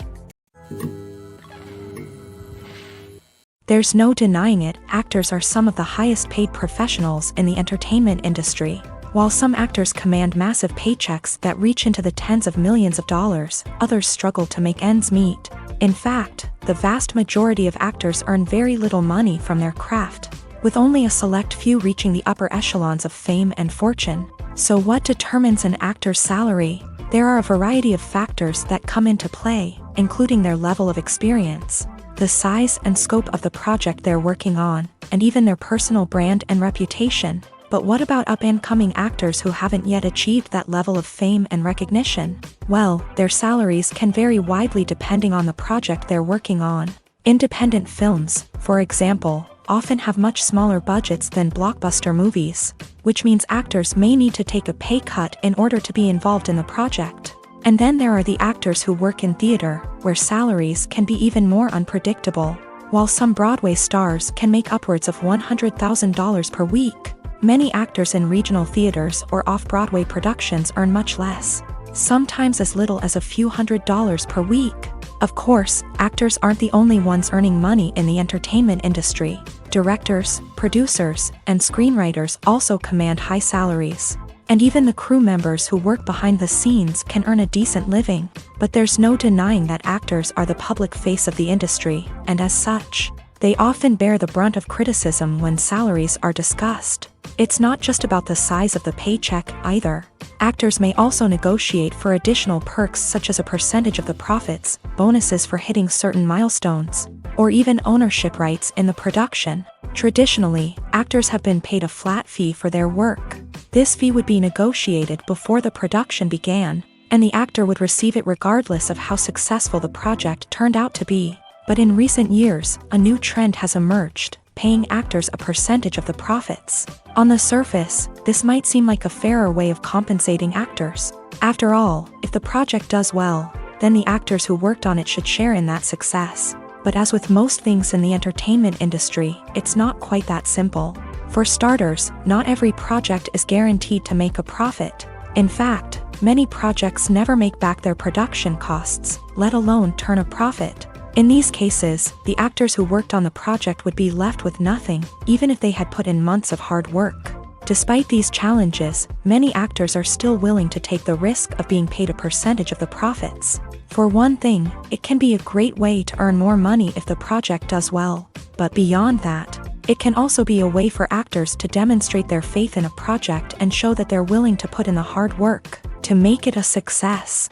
There's no denying it, actors are some of the highest paid professionals in the entertainment industry. While some actors command massive paychecks that reach into the tens of millions of dollars, others struggle to make ends meet. In fact, the vast majority of actors earn very little money from their craft, with only a select few reaching the upper echelons of fame and fortune. So what determines an actor's salary? There are a variety of factors that come into play, including their level of experience, the size and scope of the project they're working on, and even their personal brand and reputation. But what about up-and-coming actors who haven't yet achieved that level of fame and recognition? Well, their salaries can vary widely depending on the project they're working on. Independent films, for example, often have much smaller budgets than blockbuster movies, which means actors may need to take a pay cut in order to be involved in the project. And then there are the actors who work in theater, where salaries can be even more unpredictable. While some Broadway stars can make upwards of $100,000 per week, many actors in regional theaters or off-Broadway productions earn much less, sometimes as little as a few $100s per week. Of course, actors aren't the only ones earning money in the entertainment industry. Directors, producers, and screenwriters also command high salaries. And even the crew members who work behind the scenes can earn a decent living. But there's no denying that actors are the public face of the industry, and as such, they often bear the brunt of criticism when salaries are discussed. It's not just about the size of the paycheck, either. Actors may also negotiate for additional perks such as a percentage of the profits, bonuses for hitting certain milestones, or even ownership rights in the production. Traditionally, actors have been paid a flat fee for their work. This fee would be negotiated before the production began, and the actor would receive it regardless of how successful the project turned out to be. But in recent years, a new trend has emerged, paying actors a percentage of the profits. On the surface, this might seem like a fairer way of compensating actors. After all, if the project does well, then the actors who worked on it should share in that success. But as with most things in the entertainment industry, it's not quite that simple. For starters, not every project is guaranteed to make a profit. In fact, many projects never make back their production costs, let alone turn a profit. In these cases, the actors who worked on the project would be left with nothing, even if they had put in months of hard work. Despite these challenges, many actors are still willing to take the risk of being paid a percentage of the profits. For one thing, it can be a great way to earn more money if the project does well. But beyond that, it can also be a way for actors to demonstrate their faith in a project and show that they're willing to put in the hard work to make it a success.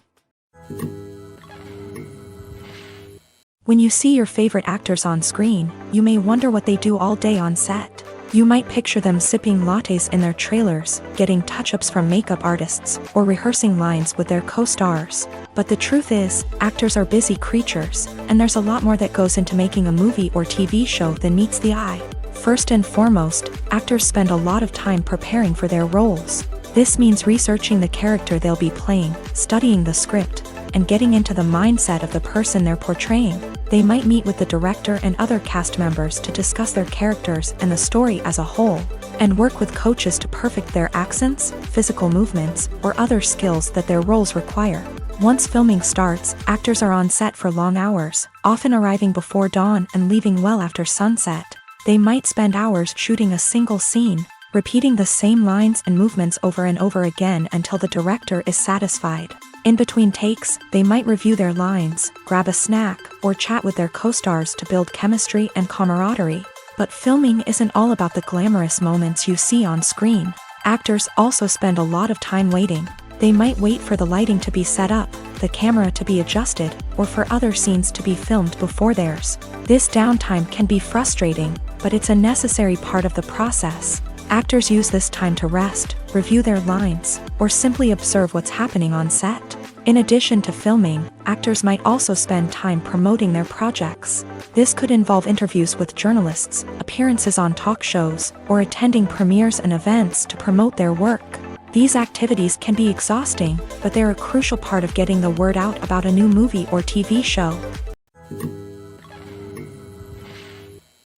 When you see your favorite actors on screen, you may wonder what they do all day on set. You might picture them sipping lattes in their trailers, getting touch-ups from makeup artists, or rehearsing lines with their co-stars. But the truth is, actors are busy creatures, and there's a lot more that goes into making a movie or TV show than meets the eye. First and foremost, actors spend a lot of time preparing for their roles. This means researching the character they'll be playing, studying the script, and getting into the mindset of the person they're portraying. They might meet with the director and other cast members to discuss their characters and the story as a whole, and work with coaches to perfect their accents, physical movements, or other skills that their roles require. Once filming starts, actors are on set for long hours, often arriving before dawn and leaving well after sunset. They might spend hours shooting a single scene, repeating the same lines and movements over and over again until the director is satisfied. In between takes, they might review their lines, grab a snack, or chat with their co-stars to build chemistry and camaraderie. But filming isn't all about the glamorous moments you see on screen. Actors also spend a lot of time waiting. They might wait for the lighting to be set up, the camera to be adjusted, or for other scenes to be filmed before theirs. This downtime can be frustrating, but it's a necessary part of the process. Actors use this time to rest, review their lines, or simply observe what's happening on set. In addition to filming, actors might also spend time promoting their projects. This could involve interviews with journalists, appearances on talk shows, or attending premieres and events to promote their work. These activities can be exhausting, but they're a crucial part of getting the word out about a new movie or TV show.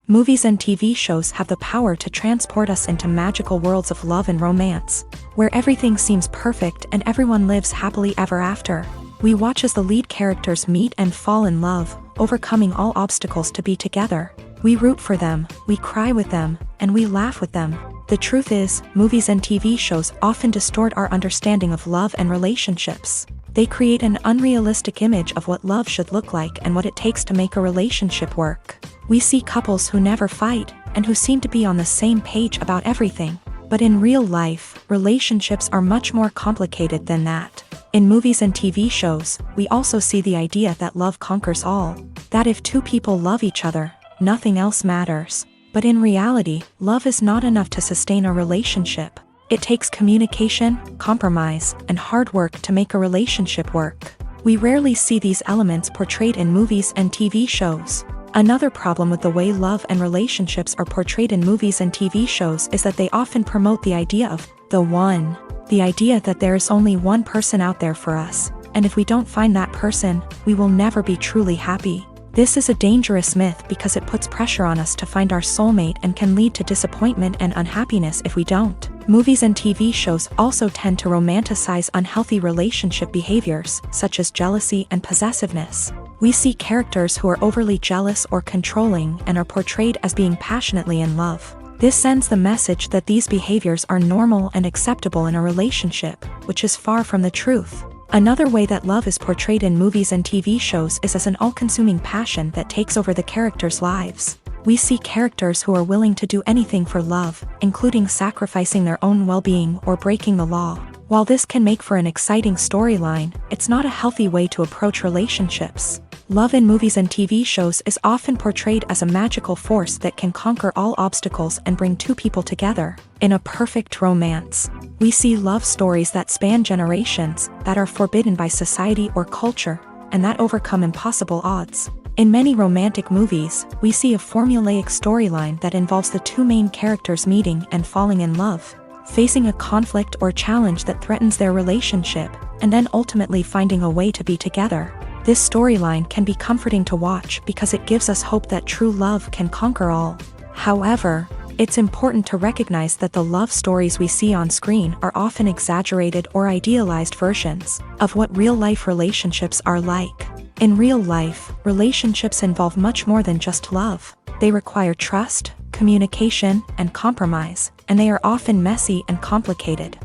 Movies and TV shows have the power to transport us into magical worlds of love and romance, where everything seems perfect and everyone lives happily ever after. We watch as the lead characters meet and fall in love, overcoming all obstacles to be together. We root for them, we cry with them, and we laugh with them. The truth is, movies and TV shows often distort our understanding of love and relationships. They create an unrealistic image of what love should look like and what it takes to make a relationship work. We see couples who never fight, and who seem to be on the same page about everything. But in real life, relationships are much more complicated than that. In movies and TV shows, we also see the idea that love conquers all. That if two people love each other, nothing else matters. But in reality, love is not enough to sustain a relationship. It takes communication, compromise, and hard work to make a relationship work. We rarely see these elements portrayed in movies and TV shows. Another problem with the way love and relationships are portrayed in movies and TV shows is that they often promote the idea of the one. The idea that there is only one person out there for us, and if we don't find that person, we will never be truly happy. This is a dangerous myth because it puts pressure on us to find our soulmate and can lead to disappointment and unhappiness if we don't. Movies and TV shows also tend to romanticize unhealthy relationship behaviors, such as jealousy and possessiveness. We see characters who are overly jealous or controlling and are portrayed as being passionately in love. This sends the message that these behaviors are normal and acceptable in a relationship, which is far from the truth. Another way that love is portrayed in movies and TV shows is as an all-consuming passion that takes over the characters' lives. We see characters who are willing to do anything for love, including sacrificing their own well-being or breaking the law. While this can make for an exciting storyline, it's not a healthy way to approach relationships. Love in movies and TV shows is often portrayed as a magical force that can conquer all obstacles and bring two people together in a perfect romance. We see love stories that span generations, that are forbidden by society or culture, and that overcome impossible odds. In many romantic movies, we see a formulaic storyline that involves the two main characters meeting and falling in love, facing a conflict or challenge that threatens their relationship, and then ultimately finding a way to be together. This storyline can be comforting to watch because it gives us hope that true love can conquer all. However, it's important to recognize that the love stories we see on screen are often exaggerated or idealized versions of what real-life relationships are like. In real life, relationships involve much more than just love. They require trust, communication, and compromise, and they are often messy and complicated.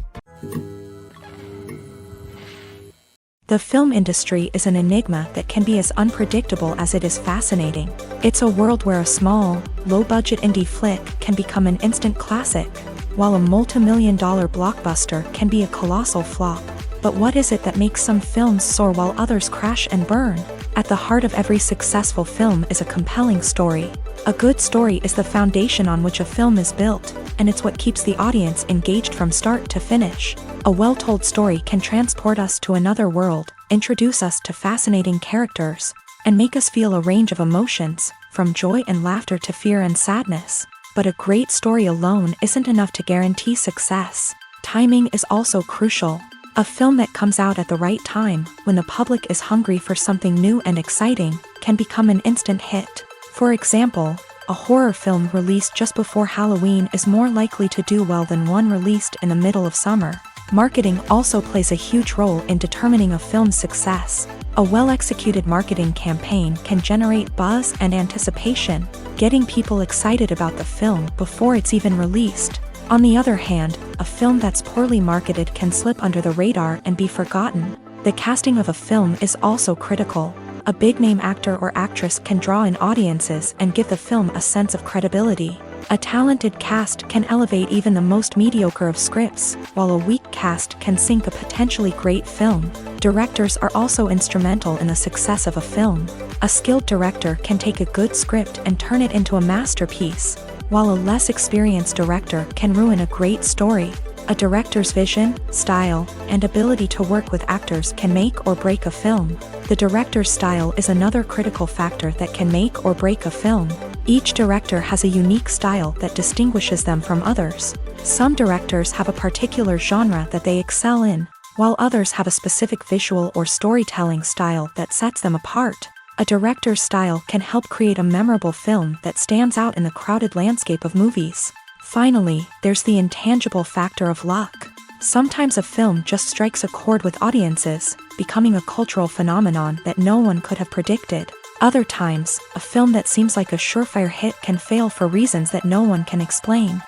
The film industry is an enigma that can be as unpredictable as it is fascinating. It's a world where a small, low-budget indie flick can become an instant classic, while a multi-million-dollar blockbuster can be a colossal flop. But what is it that makes some films soar while others crash and burn? At the heart of every successful film is a compelling story. A good story is the foundation on which a film is built, and it's what keeps the audience engaged from start to finish. A well-told story can transport us to another world, introduce us to fascinating characters, and make us feel a range of emotions, from joy and laughter to fear and sadness. But a great story alone isn't enough to guarantee success. Timing is also crucial. A film that comes out at the right time, when the public is hungry for something new and exciting, can become an instant hit. For example, a horror film released just before Halloween is more likely to do well than one released in the middle of summer. Marketing also plays a huge role in determining a film's success. A well-executed marketing campaign can generate buzz and anticipation, getting people excited about the film before it's even released. On the other hand, a film that's poorly marketed can slip under the radar and be forgotten. The casting of a film is also critical. A big-name actor or actress can draw in audiences and give the film a sense of credibility. A talented cast can elevate even the most mediocre of scripts, while a weak cast can sink a potentially great film. Directors are also instrumental in the success of a film. A skilled director can take a good script and turn it into a masterpiece. while a less experienced director can ruin a great story. A director's vision, style, and ability to work with actors can make or break a film. The director's style is another critical factor that can make or break a film. Each director has a unique style that distinguishes them from others. Some directors have a particular genre that they excel in, while others have a specific visual or storytelling style that sets them apart. A director's style can help create a memorable film that stands out in the crowded landscape of movies. Finally, there's the intangible factor of luck. Sometimes a film just strikes a chord with audiences, becoming a cultural phenomenon that no one could have predicted. Other times, a film that seems like a surefire hit can fail for reasons that no one can explain.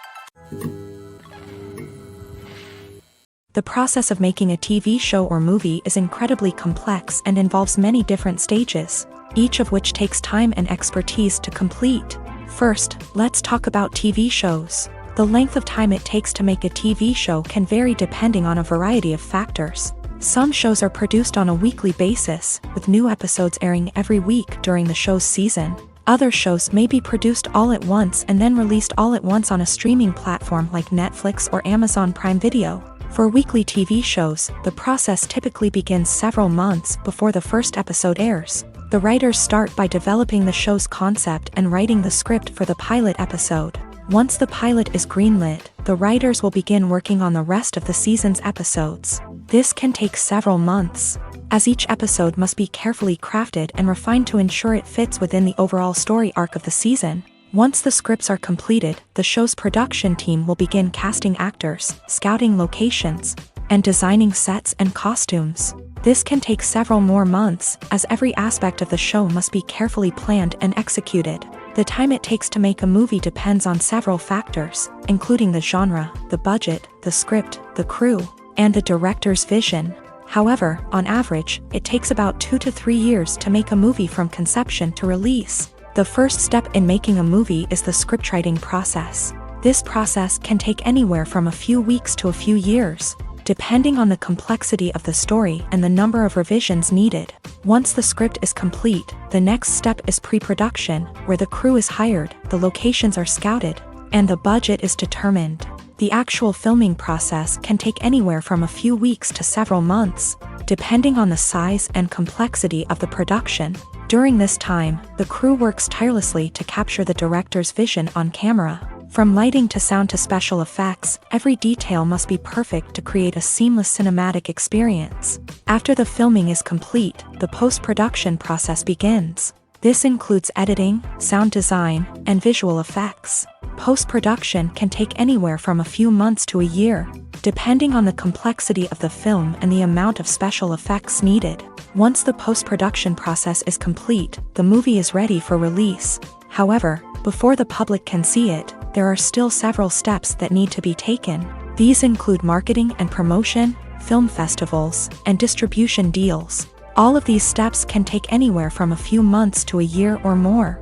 The process of making a TV show or movie is incredibly complex and involves many different stages, each of which takes time and expertise to complete. First, let's talk about TV shows. The length of time it takes to make a TV show can vary depending on a variety of factors. Some shows are produced on a weekly basis, with new episodes airing every week during the show's season. Other shows may be produced all at once and then released all at once on a streaming platform like Netflix or Amazon Prime Video. For weekly TV shows, the process typically begins several months before the first episode airs. The writers start by developing the show's concept and writing the script for the pilot episode. Once the pilot is greenlit, the writers will begin working on the rest of the season's episodes. This can take several months, as each episode must be carefully crafted and refined to ensure it fits within the overall story arc of the season. Once the scripts are completed, the show's production team will begin casting actors, scouting locations, and designing sets and costumes. This can take several more months, as every aspect of the show must be carefully planned and executed. The time it takes to make a movie depends on several factors, including the genre, the budget, the script, the crew, and the director's vision. However, on average, it takes about 2 to 3 years to make a movie from conception to release. The first step in making a movie is the scriptwriting process. This process can take anywhere from a few weeks to a few years, depending on the complexity of the story and the number of revisions needed. Once the script is complete, the next step is pre-production, where the crew is hired, the locations are scouted, and the budget is determined. The actual filming process can take anywhere from a few weeks to several months, depending on the size and complexity of the production. During this time, the crew works tirelessly to capture the director's vision on camera. From lighting to sound to special effects, every detail must be perfect to create a seamless cinematic experience. After the filming is complete, the post-production process begins. This includes editing, sound design, and visual effects. Post-production can take anywhere from a few months to a year, depending on the complexity of the film and the amount of special effects needed. Once the post-production process is complete, the movie is ready for release. However, before the public can see it, there are still several steps that need to be taken. These include marketing and promotion, film festivals, and distribution deals. All of these steps can take anywhere from a few months to a year or more.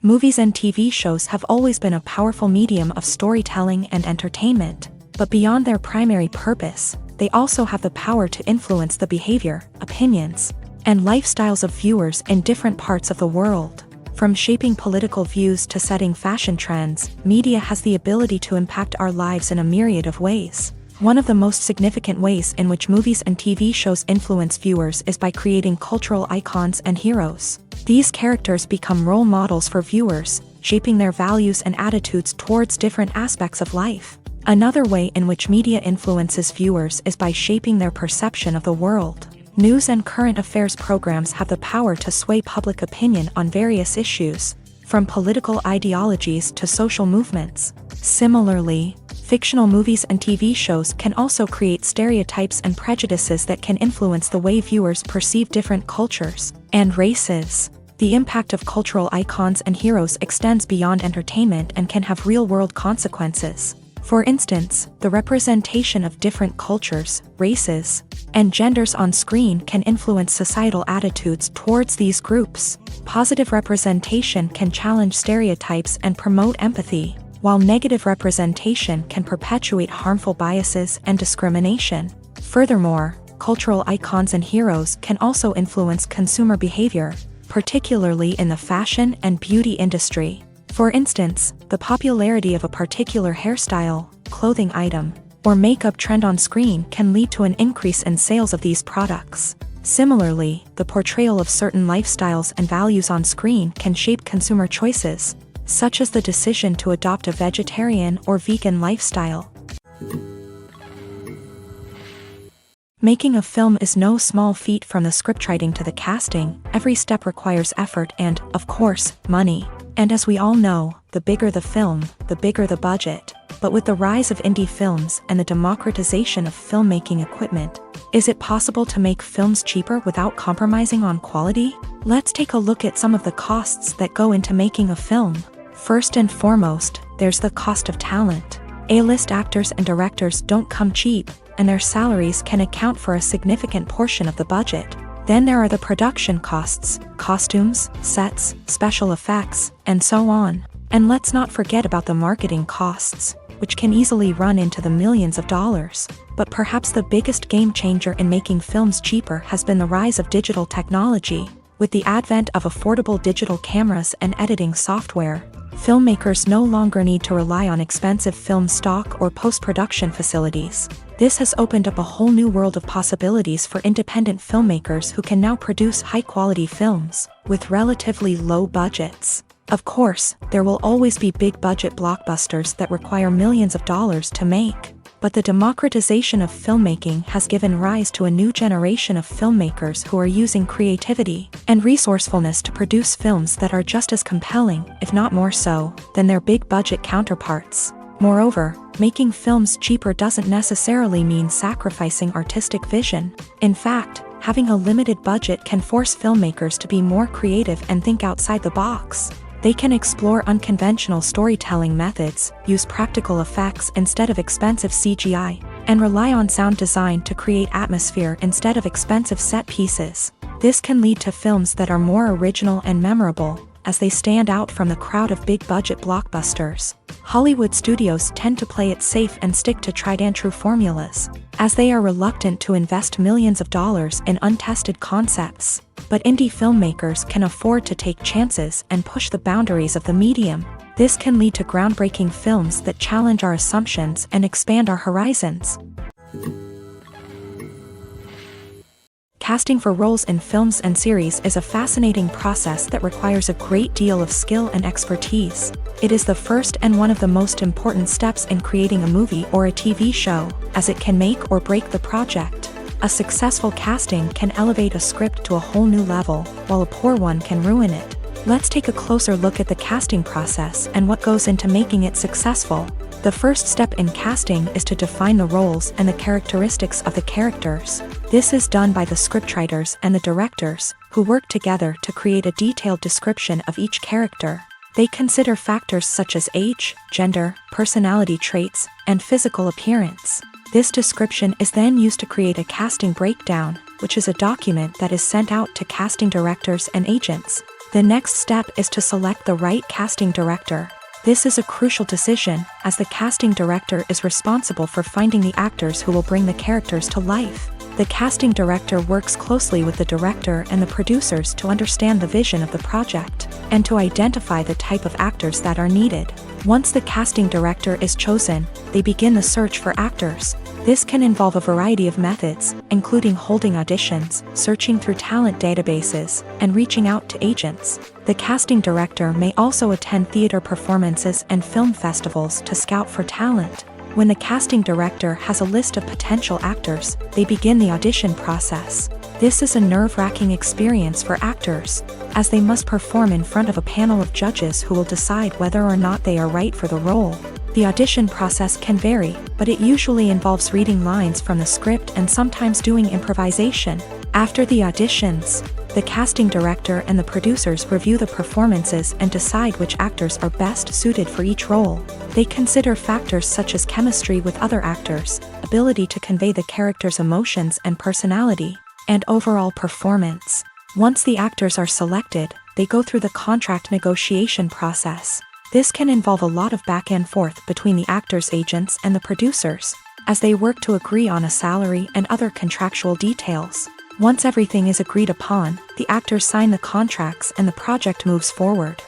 Movies and TV shows have always been a powerful medium of storytelling and entertainment, but beyond their primary purpose, they also have the power to influence the behavior, opinions, and lifestyles of viewers in different parts of the world. From shaping political views to setting fashion trends, media has the ability to impact our lives in a myriad of ways. One of the most significant ways in which movies and TV shows influence viewers is by creating cultural icons and heroes. These characters become role models for viewers, shaping their values and attitudes towards different aspects of life. Another way in which media influences viewers is by shaping their perception of the world. News and current affairs programs have the power to sway public opinion on various issues, from political ideologies to social movements. Similarly, fictional movies and TV shows can also create stereotypes and prejudices that can influence the way viewers perceive different cultures and races. The impact of cultural icons and heroes extends beyond entertainment and can have real-world consequences. For instance, the representation of different cultures, races, and genders on screen can influence societal attitudes towards these groups. Positive representation can challenge stereotypes and promote empathy, while negative representation can perpetuate harmful biases and discrimination. Furthermore, cultural icons and heroes can also influence consumer behavior. particularly in the fashion and beauty industry. For instance, the popularity of a particular hairstyle, clothing item, or makeup trend on screen can lead to an increase in sales of these products. Similarly, the portrayal of certain lifestyles and values on screen can shape consumer choices, such as the decision to adopt a vegetarian or vegan lifestyle. Making a film is no small feat. From the scriptwriting to the casting, every step requires effort and, of course, money. And as we all know, the bigger the film, the bigger the budget. But with the rise of indie films and the democratization of filmmaking equipment, is it possible to make films cheaper without compromising on quality? Let's take a look at some of the costs that go into making a film. First and foremost, there's the cost of talent. A-list actors and directors don't come cheap, and their salaries can account for a significant portion of the budget. Then there are the production costs, costumes, sets, special effects, and so on. And let's not forget about the marketing costs, which can easily run into the millions of dollars. But perhaps the biggest game changer in making films cheaper has been the rise of digital technology. With the advent of affordable digital cameras and editing software, filmmakers no longer need to rely on expensive film stock or post-production facilities. This has opened up a whole new world of possibilities for independent filmmakers who can now produce high-quality films with relatively low budgets. Of course, there will always be big-budget blockbusters that require millions of dollars to make. But the democratization of filmmaking has given rise to a new generation of filmmakers who are using creativity and resourcefulness to produce films that are just as compelling, if not more so, than their big-budget counterparts. Moreover, making films cheaper doesn't necessarily mean sacrificing artistic vision. In fact, having a limited budget can force filmmakers to be more creative and think outside the box. They can explore unconventional storytelling methods, use practical effects instead of expensive CGI, and rely on sound design to create atmosphere instead of expensive set pieces. This can lead to films that are more original and memorable, as they stand out from the crowd of big-budget blockbusters. Hollywood studios tend to play it safe and stick to tried-and-true formulas, as they are reluctant to invest millions of dollars in untested concepts. But indie filmmakers can afford to take chances and push the boundaries of the medium. This can lead to groundbreaking films that challenge our assumptions and expand our horizons. Casting for roles in films and series is a fascinating process that requires a great deal of skill and expertise. It is the first and one of the most important steps in creating a movie or a TV show, as it can make or break the project. A successful casting can elevate a script to a whole new level, while a poor one can ruin it. Let's take a closer look at the casting process and what goes into making it successful. The first step in casting is to define the roles and the characteristics of the characters. This is done by the scriptwriters and the directors, who work together to create a detailed description of each character. They consider factors such as age, gender, personality traits, and physical appearance. This description is then used to create a casting breakdown, which is a document that is sent out to casting directors and agents. The next step is to select the right casting director. This is a crucial decision, as the casting director is responsible for finding the actors who will bring the characters to life. The casting director works closely with the director and the producers to understand the vision of the project, and to identify the type of actors that are needed. Once the casting director is chosen, they begin the search for actors. This can involve a variety of methods, including holding auditions, searching through talent databases, and reaching out to agents. The casting director may also attend theater performances and film festivals to scout for talent. When the casting director has a list of potential actors, they begin the audition process. This is a nerve-wracking experience for actors, as they must perform in front of a panel of judges who will decide whether or not they are right for the role. The audition process can vary, but it usually involves reading lines from the script and sometimes doing improvisation. After the auditions, the casting director and the producers review the performances and decide which actors are best suited for each role. They consider factors such as chemistry with other actors, ability to convey the character's emotions and personality, and overall performance. Once the actors are selected, they go through the contract negotiation process. This can involve a lot of back and forth between the actors' agents and the producers, as they work to agree on a salary and other contractual details. Once everything is agreed upon, the actors sign the contracts and the project moves forward.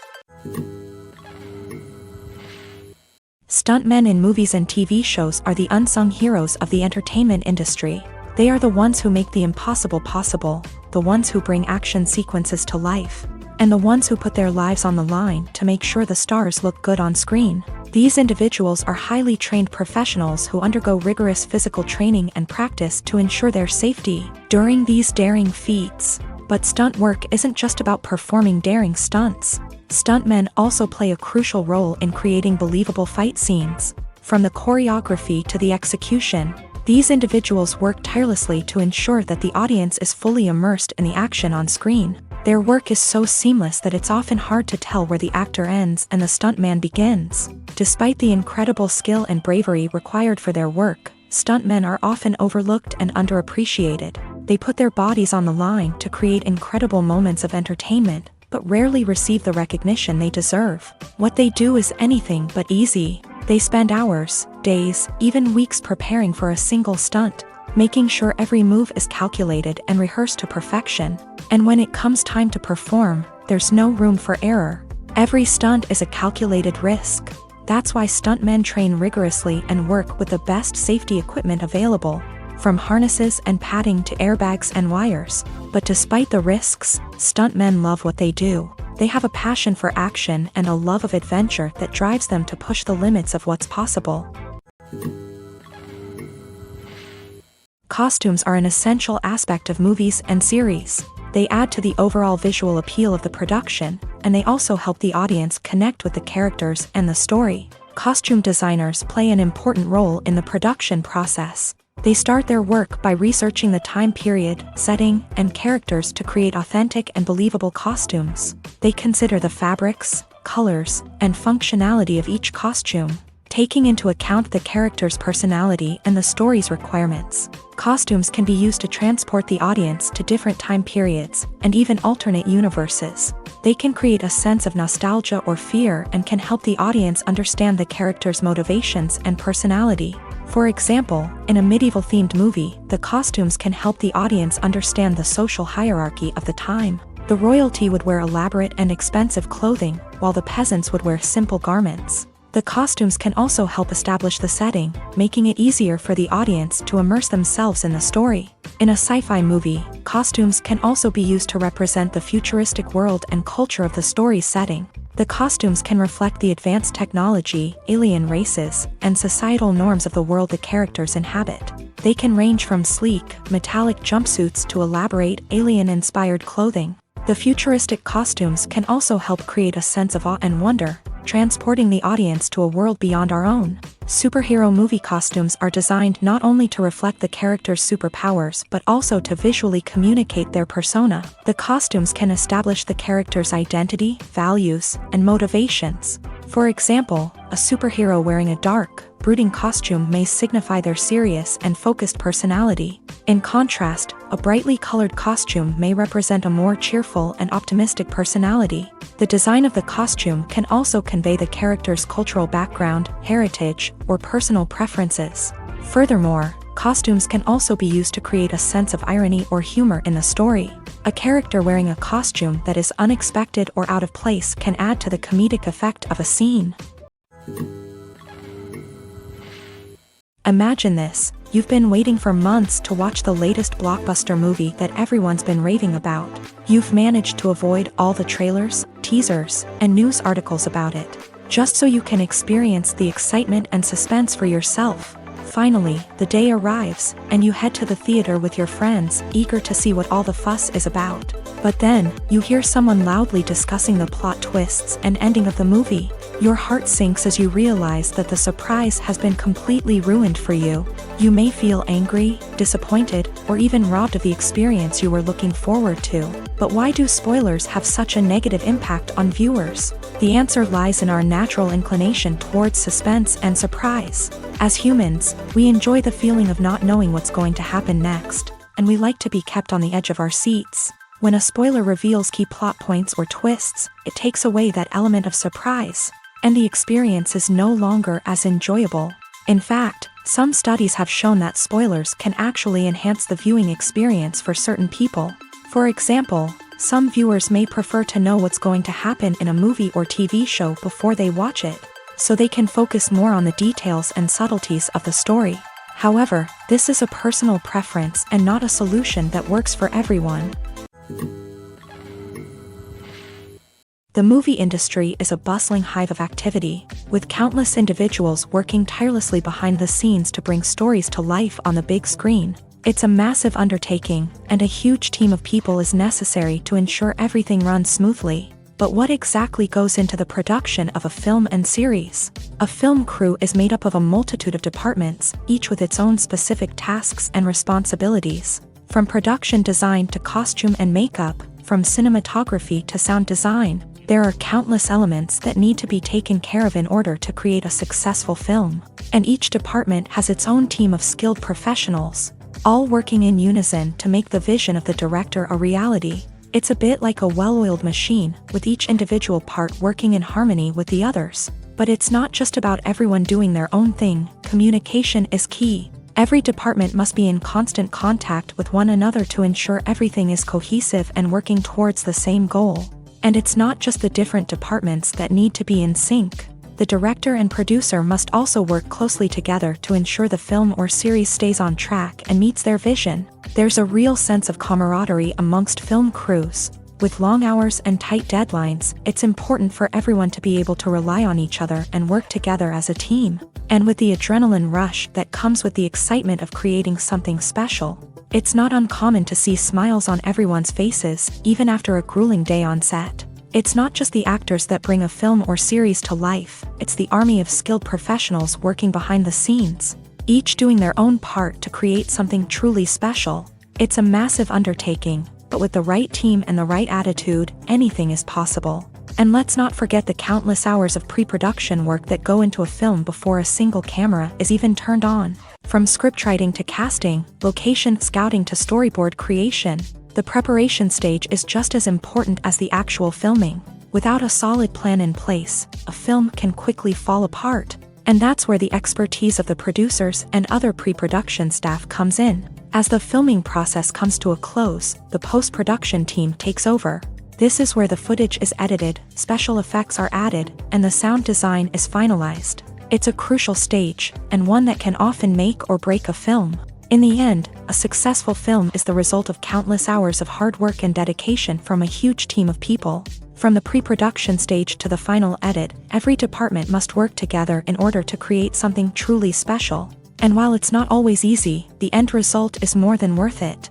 Stuntmen in movies and TV shows are the unsung heroes of the entertainment industry. They are the ones who make the impossible possible, the ones who bring action sequences to life, and the ones who put their lives on the line to make sure the stars look good on screen. These individuals are highly trained professionals who undergo rigorous physical training and practice to ensure their safety during these daring feats. But stunt work isn't just about performing daring stunts. Stuntmen also play a crucial role in creating believable fight scenes. From the choreography to the execution, these individuals work tirelessly to ensure that the audience is fully immersed in the action on screen. Their work is so seamless that it's often hard to tell where the actor ends and the stuntman begins. Despite the incredible skill and bravery required for their work, stuntmen are often overlooked and underappreciated. They put their bodies on the line to create incredible moments of entertainment, but rarely receive the recognition they deserve. What they do is anything but easy. They spend hours, days, even weeks preparing for a single stunt, making sure every move is calculated and rehearsed to perfection. And when it comes time to perform, there's no room for error. Every stunt is a calculated risk. That's why stuntmen train rigorously and work with the best safety equipment available, from harnesses and padding to airbags and wires. But despite the risks, stuntmen love what they do. They have a passion for action and a love of adventure that drives them to push the limits of what's possible. Costumes are an essential aspect of movies and series. They add to the overall visual appeal of the production, and they also help the audience connect with the characters and the story. Costume designers play an important role in the production process. They start their work by researching the time period, setting, and characters to create authentic and believable costumes. They consider the fabrics, colors, and functionality of each costume, taking into account the character's personality and the story's requirements. Costumes can be used to transport the audience to different time periods and even alternate universes. They can create a sense of nostalgia or fear and can help the audience understand the character's motivations and personality. For example, in a medieval-themed movie, the costumes can help the audience understand the social hierarchy of the time. The royalty would wear elaborate and expensive clothing, while the peasants would wear simple garments. The costumes can also help establish the setting, making it easier for the audience to immerse themselves in the story. In a sci-fi movie, costumes can also be used to represent the futuristic world and culture of the story's setting. The costumes can reflect the advanced technology, alien races, and societal norms of the world the characters inhabit. They can range from sleek, metallic jumpsuits to elaborate, alien-inspired clothing. The futuristic costumes can also help create a sense of awe and wonder, transporting the audience to a world beyond our own. Superhero movie costumes are designed not only to reflect the character's superpowers but also to visually communicate their persona. The costumes can establish the character's identity, values, and motivations. For example, a superhero wearing a dark, brooding costume may signify their serious and focused personality. In contrast, a brightly colored costume may represent a more cheerful and optimistic personality. The design of the costume can also convey the character's cultural background, heritage, or personal preferences. Furthermore, costumes can also be used to create a sense of irony or humor in the story. A character wearing a costume that is unexpected or out of place can add to the comedic effect of a scene. Imagine this. You've been waiting for months to watch the latest blockbuster movie that everyone's been raving about. You've managed to avoid all the trailers, teasers, and news articles about it, just so you can experience the excitement and suspense for yourself. Finally, the day arrives, and you head to the theater with your friends, eager to see what all the fuss is about. But then, you hear someone loudly discussing the plot twists and ending of the movie. Your heart sinks as you realize that the surprise has been completely ruined for you. You may feel angry, disappointed, or even robbed of the experience you were looking forward to. But why do spoilers have such a negative impact on viewers? The answer lies in our natural inclination towards suspense and surprise. As humans, we enjoy the feeling of not knowing what's going to happen next, and we like to be kept on the edge of our seats. When a spoiler reveals key plot points or twists, it takes away that element of surprise, and the experience is no longer as enjoyable. In fact, some studies have shown that spoilers can actually enhance the viewing experience for certain people. For example, some viewers may prefer to know what's going to happen in a movie or TV show before they watch it, so they can focus more on the details and subtleties of the story. However, this is a personal preference and not a solution that works for everyone. The movie industry is a bustling hive of activity, with countless individuals working tirelessly behind the scenes to bring stories to life on the big screen. It's a massive undertaking, and a huge team of people is necessary to ensure everything runs smoothly. But what exactly goes into the production of a film and series? A film crew is made up of a multitude of departments, each with its own specific tasks and responsibilities. From production design to costume and makeup, from cinematography to sound design, there are countless elements that need to be taken care of in order to create a successful film. And each department has its own team of skilled professionals, all working in unison to make the vision of the director a reality. It's a bit like a well-oiled machine, with each individual part working in harmony with the others. But it's not just about everyone doing their own thing. Communication is key. Every department must be in constant contact with one another to ensure everything is cohesive and working towards the same goal. And it's not just the different departments that need to be in sync. The director and producer must also work closely together to ensure the film or series stays on track and meets their vision. There's a real sense of camaraderie amongst film crews. With long hours and tight deadlines, it's important for everyone to be able to rely on each other and work together as a team. And with the adrenaline rush that comes with the excitement of creating something special, it's not uncommon to see smiles on everyone's faces, even after a grueling day on set. It's not just the actors that bring a film or series to life, it's the army of skilled professionals working behind the scenes, each doing their own part to create something truly special. It's a massive undertaking, but with the right team and the right attitude, anything is possible. And let's not forget the countless hours of pre-production work that go into a film before a single camera is even turned on. From scriptwriting to casting, location scouting to storyboard creation, the preparation stage is just as important as the actual filming. Without a solid plan in place, a film can quickly fall apart. And that's where the expertise of the producers and other pre-production staff comes in. As the filming process comes to a close, the post-production team takes over. This is where the footage is edited, special effects are added, and the sound design is finalized. It's a crucial stage, and one that can often make or break a film. In the end, a successful film is the result of countless hours of hard work and dedication from a huge team of people. From the pre-production stage to the final edit, every department must work together in order to create something truly special. And while it's not always easy, the end result is more than worth it.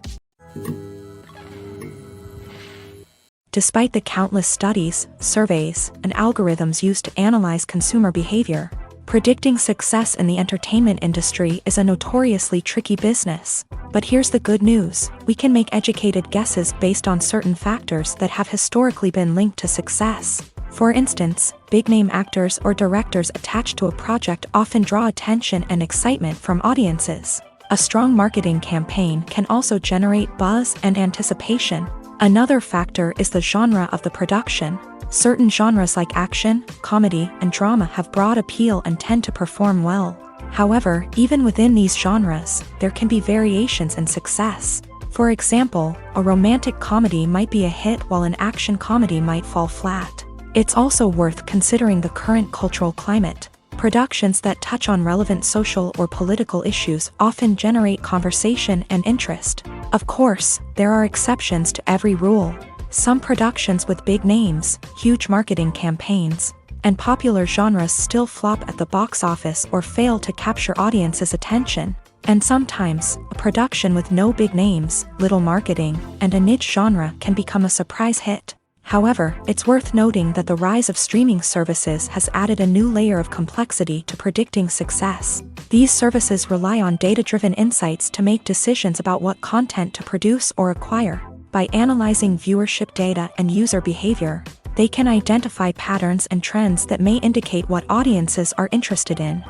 Despite the countless studies, surveys, and algorithms used to analyze consumer behavior, predicting success in the entertainment industry is a notoriously tricky business. But here's the good news: we can make educated guesses based on certain factors that have historically been linked to success. For instance, big-name actors or directors attached to a project often draw attention and excitement from audiences. A strong marketing campaign can also generate buzz and anticipation. Another factor is the genre of the production. Certain genres like action, comedy, and drama have broad appeal and tend to perform well. However, even within these genres, there can be variations in success. For example, a romantic comedy might be a hit while an action comedy might fall flat. It's also worth considering the current cultural climate. Productions that touch on relevant social or political issues often generate conversation and interest. Of course, there are exceptions to every rule. Some productions with big names, huge marketing campaigns, and popular genres still flop at the box office or fail to capture audiences' attention. And sometimes, a production with no big names, little marketing, and a niche genre can become a surprise hit. However, it's worth noting that the rise of streaming services has added a new layer of complexity to predicting success. These services rely on data-driven insights to make decisions about what content to produce or acquire. By analyzing viewership data and user behavior, they can identify patterns and trends that may indicate what audiences are interested in.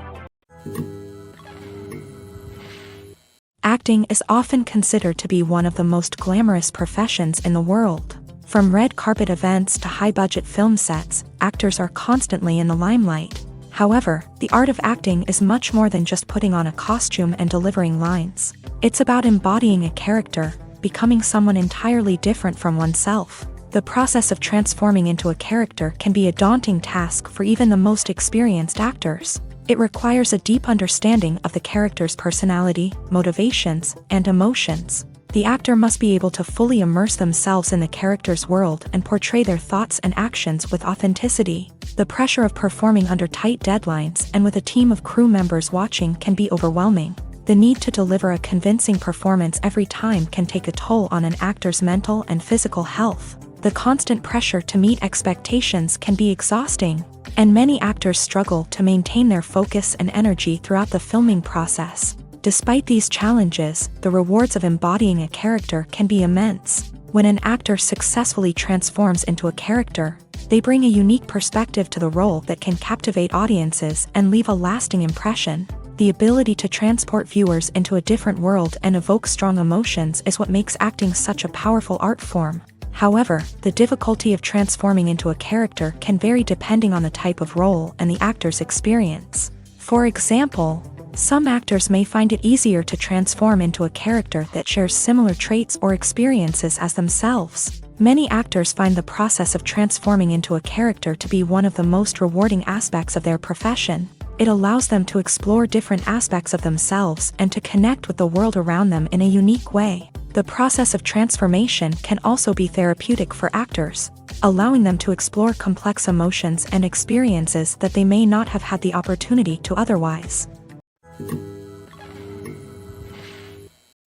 Acting is often considered to be one of the most glamorous professions in the world. From red carpet events to high-budget film sets, actors are constantly in the limelight. However, the art of acting is much more than just putting on a costume and delivering lines. It's about embodying a character, becoming someone entirely different from oneself. The process of transforming into a character can be a daunting task for even the most experienced actors. It requires a deep understanding of the character's personality, motivations, and emotions. The actor must be able to fully immerse themselves in the character's world and portray their thoughts and actions with authenticity. The pressure of performing under tight deadlines and with a team of crew members watching can be overwhelming. The need to deliver a convincing performance every time can take a toll on an actor's mental and physical health. The constant pressure to meet expectations can be exhausting, and many actors struggle to maintain their focus and energy throughout the filming process. Despite these challenges, the rewards of embodying a character can be immense. When an actor successfully transforms into a character, they bring a unique perspective to the role that can captivate audiences and leave a lasting impression. The ability to transport viewers into a different world and evoke strong emotions is what makes acting such a powerful art form. However, the difficulty of transforming into a character can vary depending on the type of role and the actor's experience. For example, some actors may find it easier to transform into a character that shares similar traits or experiences as themselves. Many actors find the process of transforming into a character to be one of the most rewarding aspects of their profession. It allows them to explore different aspects of themselves and to connect with the world around them in a unique way. The process of transformation can also be therapeutic for actors, allowing them to explore complex emotions and experiences that they may not have had the opportunity to otherwise.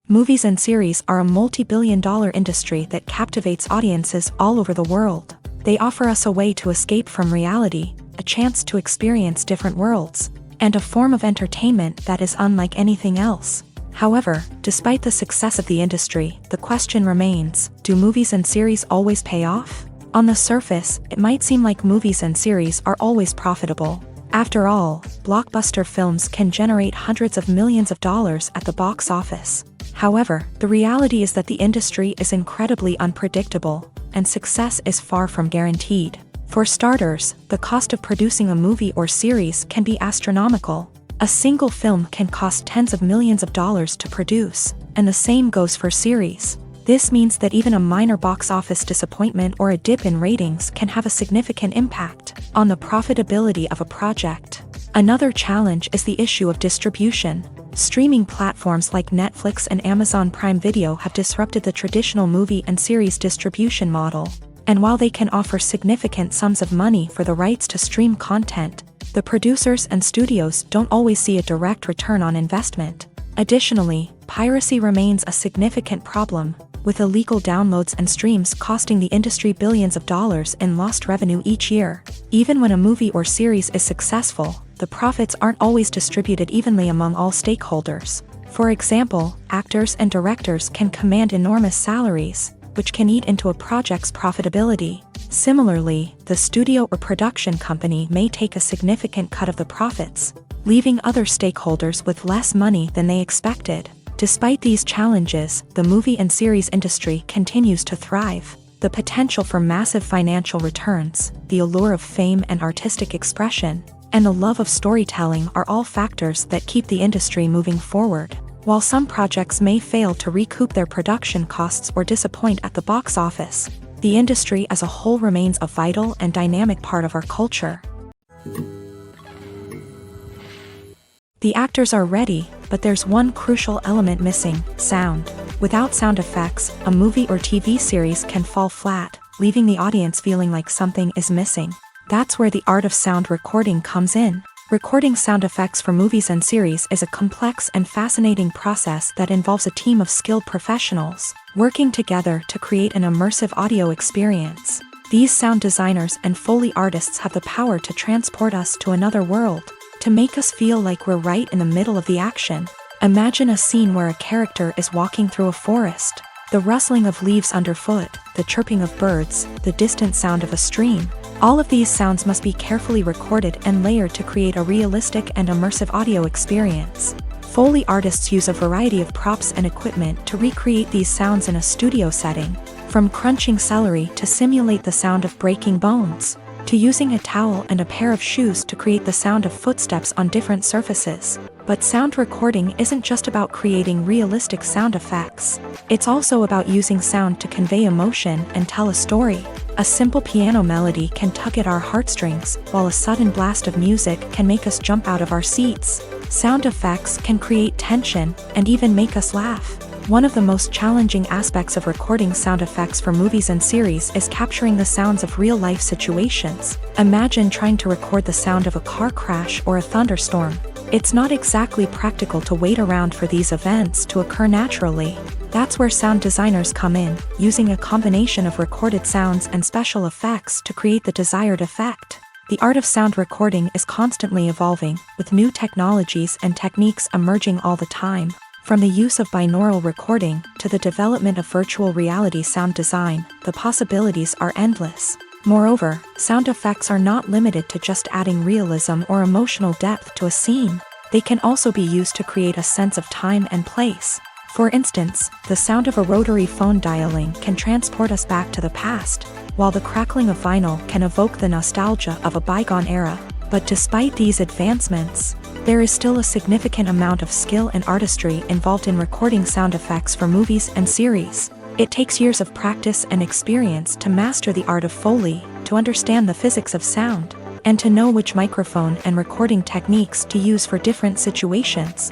Movies and series are a multi-billion-dollar industry that captivates audiences all over the world. They offer us a way to escape from reality, a chance to experience different worlds, and a form of entertainment that is unlike anything else. However, despite the success of the industry, the question remains, do movies and series always pay off? On the surface, it might seem like movies and series are always profitable. After all, blockbuster films can generate hundreds of millions of dollars at the box office. However, the reality is that the industry is incredibly unpredictable, and success is far from guaranteed. For starters, the cost of producing a movie or series can be astronomical. A single film can cost tens of millions of dollars to produce, and the same goes for series. This means that even a minor box office disappointment or a dip in ratings can have a significant impact on the profitability of a project. Another challenge is the issue of distribution. Streaming platforms like Netflix and Amazon Prime Video have disrupted the traditional movie and series distribution model. And while they can offer significant sums of money for the rights to stream content, the producers and studios don't always see a direct return on investment. Additionally, piracy remains a significant problem, with illegal downloads and streams costing the industry billions of dollars in lost revenue each year. Even when a movie or series is successful, the profits aren't always distributed evenly among all stakeholders. For example, actors and directors can command enormous salaries, which can eat into a project's profitability. Similarly, the studio or production company may take a significant cut of the profits, leaving other stakeholders with less money than they expected. Despite these challenges, the movie and series industry continues to thrive. The potential for massive financial returns, the allure of fame and artistic expression, and the love of storytelling are all factors that keep the industry moving forward. While some projects may fail to recoup their production costs or disappoint at the box office, the industry as a whole remains a vital and dynamic part of our culture. The actors are ready, but there's one crucial element missing: sound. Without sound effects, a movie or TV series can fall flat, leaving the audience feeling like something is missing. That's where the art of sound recording comes in. Recording sound effects for movies and series is a complex and fascinating process that involves a team of skilled professionals working together to create an immersive audio experience. These sound designers and Foley artists have the power to transport us to another world, to make us feel like we're right in the middle of the action. Imagine a scene where a character is walking through a forest. The rustling of leaves underfoot, the chirping of birds, the distant sound of a stream. All of these sounds must be carefully recorded and layered to create a realistic and immersive audio experience. Foley artists use a variety of props and equipment to recreate these sounds in a studio setting, from crunching celery to simulate the sound of breaking bones. to using a towel and a pair of shoes to create the sound of footsteps on different surfaces. But sound recording isn't just about creating realistic sound effects. It's also about using sound to convey emotion and tell a story. A simple piano melody can tug at our heartstrings, while a sudden blast of music can make us jump out of our seats. Sound effects can create tension and even make us laugh. One of the most challenging aspects of recording sound effects for movies and series is capturing the sounds of real-life situations. Imagine trying to record the sound of a car crash or a thunderstorm. It's not exactly practical to wait around for these events to occur naturally. That's where sound designers come in, using a combination of recorded sounds and special effects to create the desired effect. The art of sound recording is constantly evolving, with new technologies and techniques emerging all the time. From the use of binaural recording to the development of virtual reality sound design, the possibilities are endless. Moreover, sound effects are not limited to just adding realism or emotional depth to a scene. They can also be used to create a sense of time and place. For instance, the sound of a rotary phone dialing can transport us back to the past, while the crackling of vinyl can evoke the nostalgia of a bygone era. But despite these advancements, there is still a significant amount of skill and artistry involved in recording sound effects for movies and series. It takes years of practice and experience to master the art of Foley, to understand the physics of sound, and to know which microphone and recording techniques to use for different situations.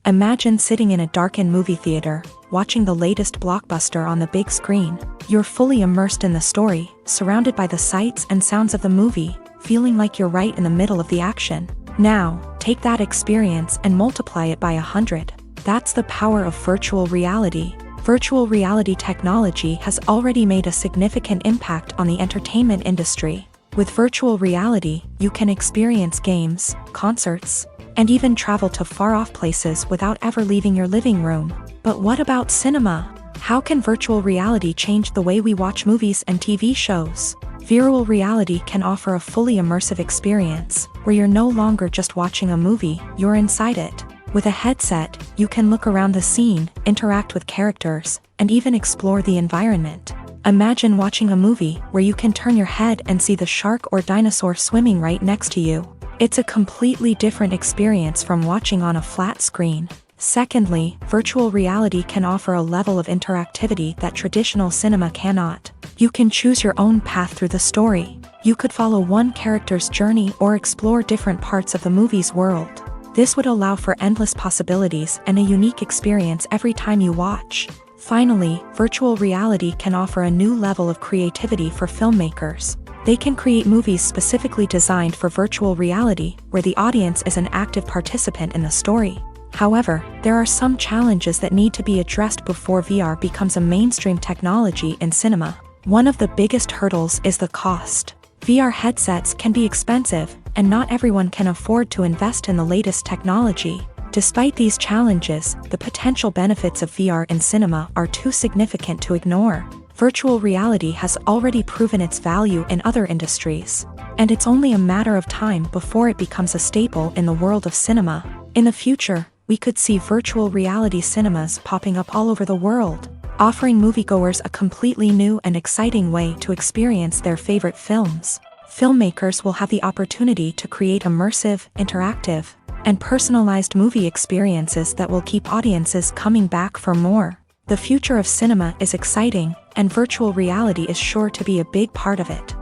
Imagine sitting in a darkened movie theater, watching the latest blockbuster on the big screen. You're fully immersed in the story, surrounded by the sights and sounds of the movie, feeling like you're right in the middle of the action. Now, take that experience and multiply it by 100. That's the power of virtual reality. Virtual reality technology has already made a significant impact on the entertainment industry. With virtual reality, you can experience games, concerts, and even travel to far-off places without ever leaving your living room. But what about cinema? How can virtual reality change the way we watch movies and TV shows? Virtual reality can offer a fully immersive experience, where you're no longer just watching a movie, you're inside it. With a headset, you can look around the scene, interact with characters, and even explore the environment. Imagine watching a movie where you can turn your head and see the shark or dinosaur swimming right next to you. It's a completely different experience from watching on a flat screen. Secondly, virtual reality can offer a level of interactivity that traditional cinema cannot. You can choose your own path through the story. You could follow one character's journey or explore different parts of the movie's world. This would allow for endless possibilities and a unique experience every time you watch. Finally, virtual reality can offer a new level of creativity for filmmakers. They can create movies specifically designed for virtual reality, where the audience is an active participant in the story. However, there are some challenges that need to be addressed before VR becomes a mainstream technology in cinema. One of the biggest hurdles is the cost. VR headsets can be expensive, and not everyone can afford to invest in the latest technology. Despite these challenges, the potential benefits of VR in cinema are too significant to ignore. Virtual reality has already proven its value in other industries, and it's only a matter of time before it becomes a staple in the world of cinema. In the future, we could see virtual reality cinemas popping up all over the world, offering moviegoers a completely new and exciting way to experience their favorite films. Filmmakers will have the opportunity to create immersive, interactive, and personalized movie experiences that will keep audiences coming back for more. The future of cinema is exciting, and virtual reality is sure to be a big part of it.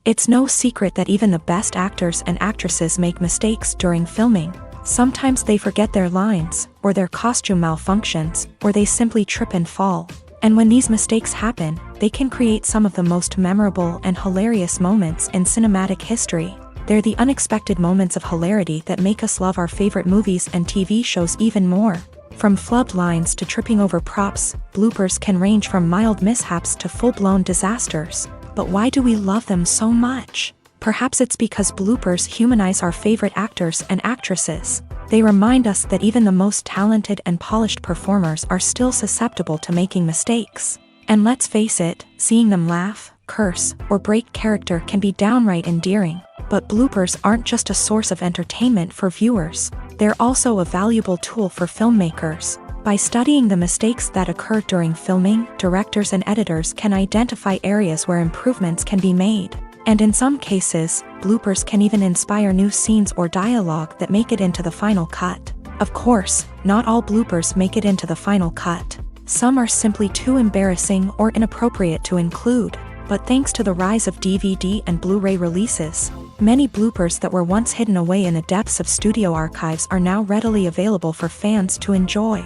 It's no secret that even the best actors and actresses make mistakes during filming. Sometimes they forget their lines, or their costume malfunctions, or they simply trip and fall. And when these mistakes happen, they can create some of the most memorable and hilarious moments in cinematic history. They're the unexpected moments of hilarity that make us love our favorite movies and TV shows even more. From flubbed lines to tripping over props, bloopers can range from mild mishaps to full-blown disasters. But why do we love them so much? Perhaps it's because bloopers humanize our favorite actors and actresses. They remind us that even the most talented and polished performers are still susceptible to making mistakes. And let's face it, seeing them laugh, curse, or break character can be downright endearing. But bloopers aren't just a source of entertainment for viewers. They're also a valuable tool for filmmakers. By studying the mistakes that occur during filming, directors and editors can identify areas where improvements can be made. And in some cases, bloopers can even inspire new scenes or dialogue that make it into the final cut. Of course, not all bloopers make it into the final cut. Some are simply too embarrassing or inappropriate to include. But thanks to the rise of DVD and Blu-ray releases, many bloopers that were once hidden away in the depths of studio archives are now readily available for fans to enjoy.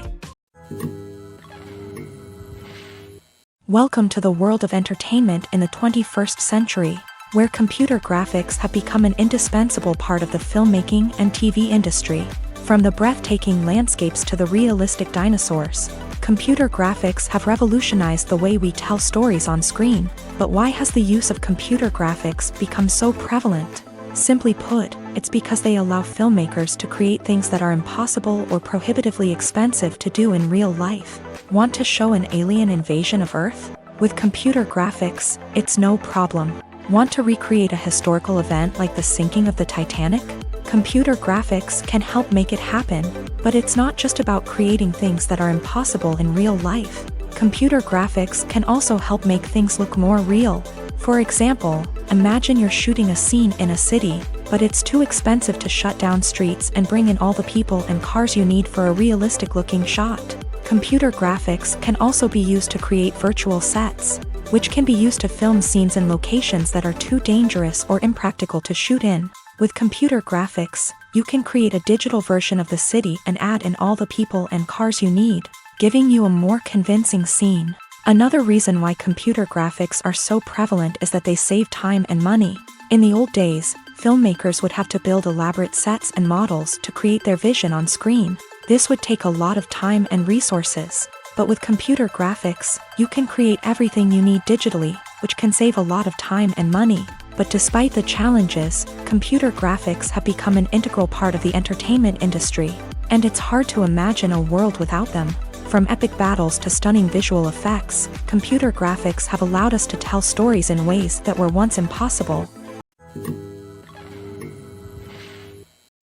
Welcome to the world of entertainment in the 21st century, where computer graphics have become an indispensable part of the filmmaking and TV industry. From the breathtaking landscapes to the realistic dinosaurs, computer graphics have revolutionized the way we tell stories on screen. But why has the use of computer graphics become so prevalent? Simply put, it's because they allow filmmakers to create things that are impossible or prohibitively expensive to do in real life. Want to show an alien invasion of Earth? With computer graphics, it's no problem. Want to recreate a historical event like the sinking of the Titanic? Computer graphics can help make it happen, but it's not just about creating things that are impossible in real life. Computer graphics can also help make things look more real. For example, imagine you're shooting a scene in a city, but it's too expensive to shut down streets and bring in all the people and cars you need for a realistic-looking shot. Computer graphics can also be used to create virtual sets, which can be used to film scenes in locations that are too dangerous or impractical to shoot in. With computer graphics, you can create a digital version of the city and add in all the people and cars you need, giving you a more convincing scene. Another reason why computer graphics are so prevalent is that they save time and money. In the old days, filmmakers would have to build elaborate sets and models to create their vision on screen. This would take a lot of time and resources. But with computer graphics, you can create everything you need digitally, which can save a lot of time and money. But despite the challenges, computer graphics have become an integral part of the entertainment industry, and it's hard to imagine a world without them. From epic battles to stunning visual effects, computer graphics have allowed us to tell stories in ways that were once impossible.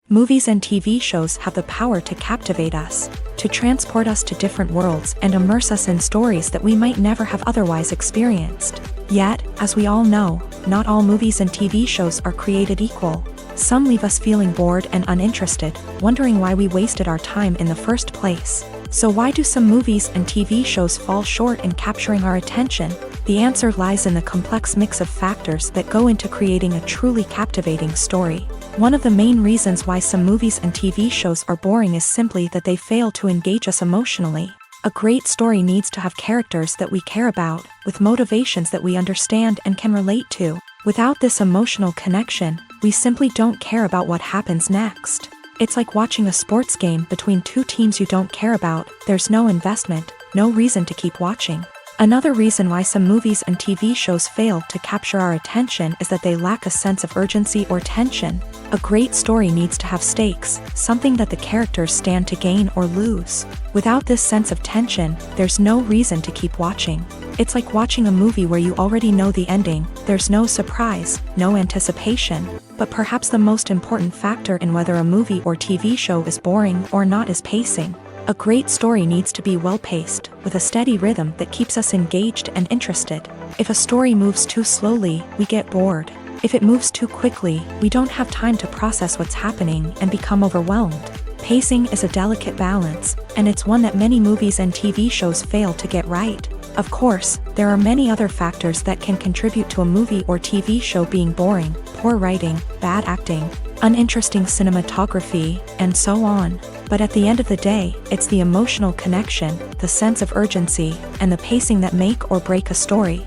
Movies and TV shows have the power to captivate us, to transport us to different worlds and immerse us in stories that we might never have otherwise experienced. Yet, as we all know, not all movies and TV shows are created equal. Some leave us feeling bored and uninterested, wondering why we wasted our time in the first place. So why do some movies and TV shows fall short in capturing our attention? The answer lies in the complex mix of factors that go into creating a truly captivating story. One of the main reasons why some movies and TV shows are boring is simply that they fail to engage us emotionally. A great story needs to have characters that we care about, with motivations that we understand and can relate to. Without this emotional connection, we simply don't care about what happens next. It's like watching a sports game between two teams you don't care about. There's no investment, no reason to keep watching. Another reason why some movies and TV shows fail to capture our attention is that they lack a sense of urgency or tension. A great story needs to have stakes, something that the characters stand to gain or lose. Without this sense of tension, there's no reason to keep watching. It's like watching a movie where you already know the ending. There's no surprise, no anticipation. But perhaps the most important factor in whether a movie or TV show is boring or not is pacing. A great story needs to be well-paced, with a steady rhythm that keeps us engaged and interested. If a story moves too slowly, we get bored. If it moves too quickly, we don't have time to process what's happening and become overwhelmed. Pacing is a delicate balance, and it's one that many movies and TV shows fail to get right. Of course, there are many other factors that can contribute to a movie or TV show being boring: poor writing, bad acting, uninteresting cinematography, and so on. But at the end of the day, it's the emotional connection, the sense of urgency, and the pacing that make or break a story.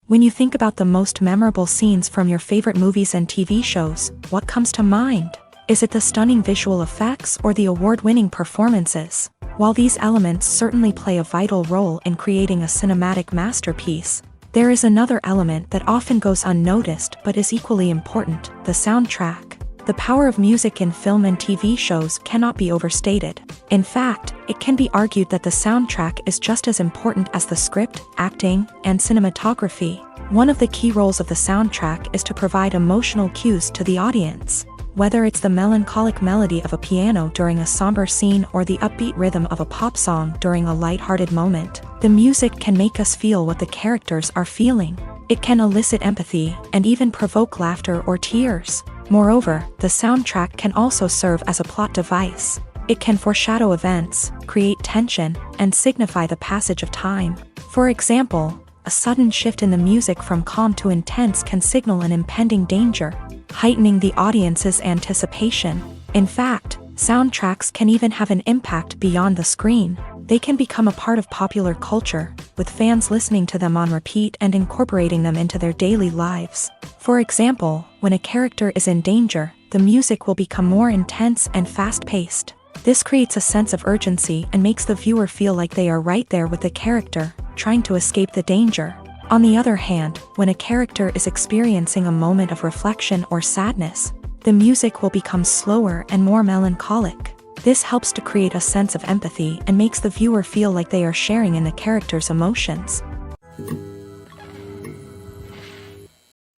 When you think about the most memorable scenes from your favorite movies and TV shows, what comes to mind? Is it the stunning visual effects or the award-winning performances? While these elements certainly play a vital role in creating a cinematic masterpiece, there is another element that often goes unnoticed but is equally important: the soundtrack. The power of music in film and TV shows cannot be overstated. In fact, it can be argued that the soundtrack is just as important as the script, acting, and cinematography. One of the key roles of the soundtrack is to provide emotional cues to the audience. Whether it's the melancholic melody of a piano during a somber scene or the upbeat rhythm of a pop song during a lighthearted moment, the music can make us feel what the characters are feeling. It can elicit empathy and even provoke laughter or tears. Moreover, the soundtrack can also serve as a plot device. It can foreshadow events, create tension, and signify the passage of time. For example, a sudden shift in the music from calm to intense can signal an impending danger, heightening the audience's anticipation. In fact, soundtracks can even have an impact beyond the screen. They can become a part of popular culture, with fans listening to them on repeat and incorporating them into their daily lives. For example, when a character is in danger, the music will become more intense and fast-paced. This creates a sense of urgency and makes the viewer feel like they are right there with the character, trying to escape the danger. On the other hand, when a character is experiencing a moment of reflection or sadness, the music will become slower and more melancholic. This helps to create a sense of empathy and makes the viewer feel like they are sharing in the character's emotions.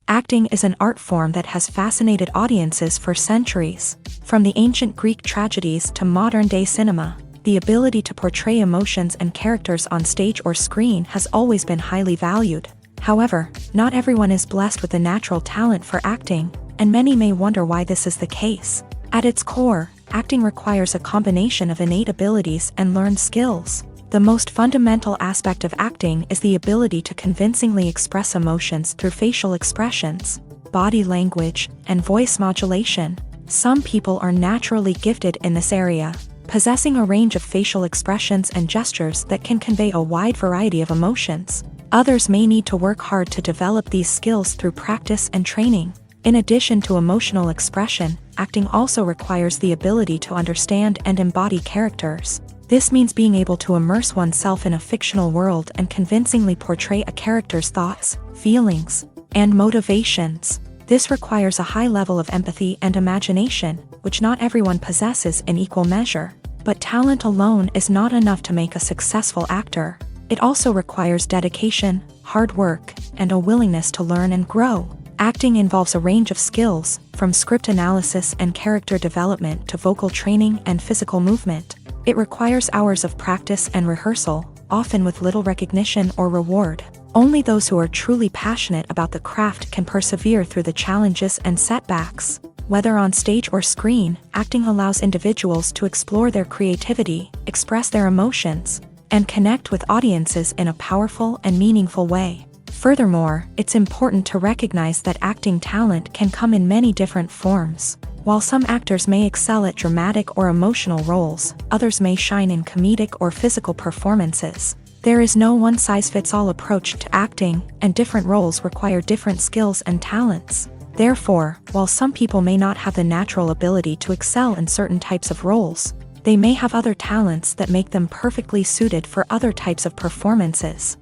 Acting is an art form that has fascinated audiences for centuries. From the ancient Greek tragedies to modern-day cinema, the ability to portray emotions and characters on stage or screen has always been highly valued. However, not everyone is blessed with the natural talent for acting, and many may wonder why this is the case. At its core, acting requires a combination of innate abilities and learned skills. The most fundamental aspect of acting is the ability to convincingly express emotions through facial expressions, body language, and voice modulation. Some people are naturally gifted in this area, possessing a range of facial expressions and gestures that can convey a wide variety of emotions. Others may need to work hard to develop these skills through practice and training. In addition to emotional expression, acting also requires the ability to understand and embody characters. This means being able to immerse oneself in a fictional world and convincingly portray a character's thoughts, feelings, and motivations. This requires a high level of empathy and imagination, which not everyone possesses in equal measure. But talent alone is not enough to make a successful actor. It also requires dedication, hard work, and a willingness to learn and grow. Acting involves a range of skills, from script analysis and character development to vocal training and physical movement. It requires hours of practice and rehearsal, often with little recognition or reward. Only those who are truly passionate about the craft can persevere through the challenges and setbacks. Whether on stage or screen, acting allows individuals to explore their creativity, express their emotions, and connect with audiences in a powerful and meaningful way. Furthermore, it's important to recognize that acting talent can come in many different forms. While some actors may excel at dramatic or emotional roles, others may shine in comedic or physical performances. There is no one-size-fits-all approach to acting, and different roles require different skills and talents. Therefore, while some people may not have the natural ability to excel in certain types of roles, they may have other talents that make them perfectly suited for other types of performances.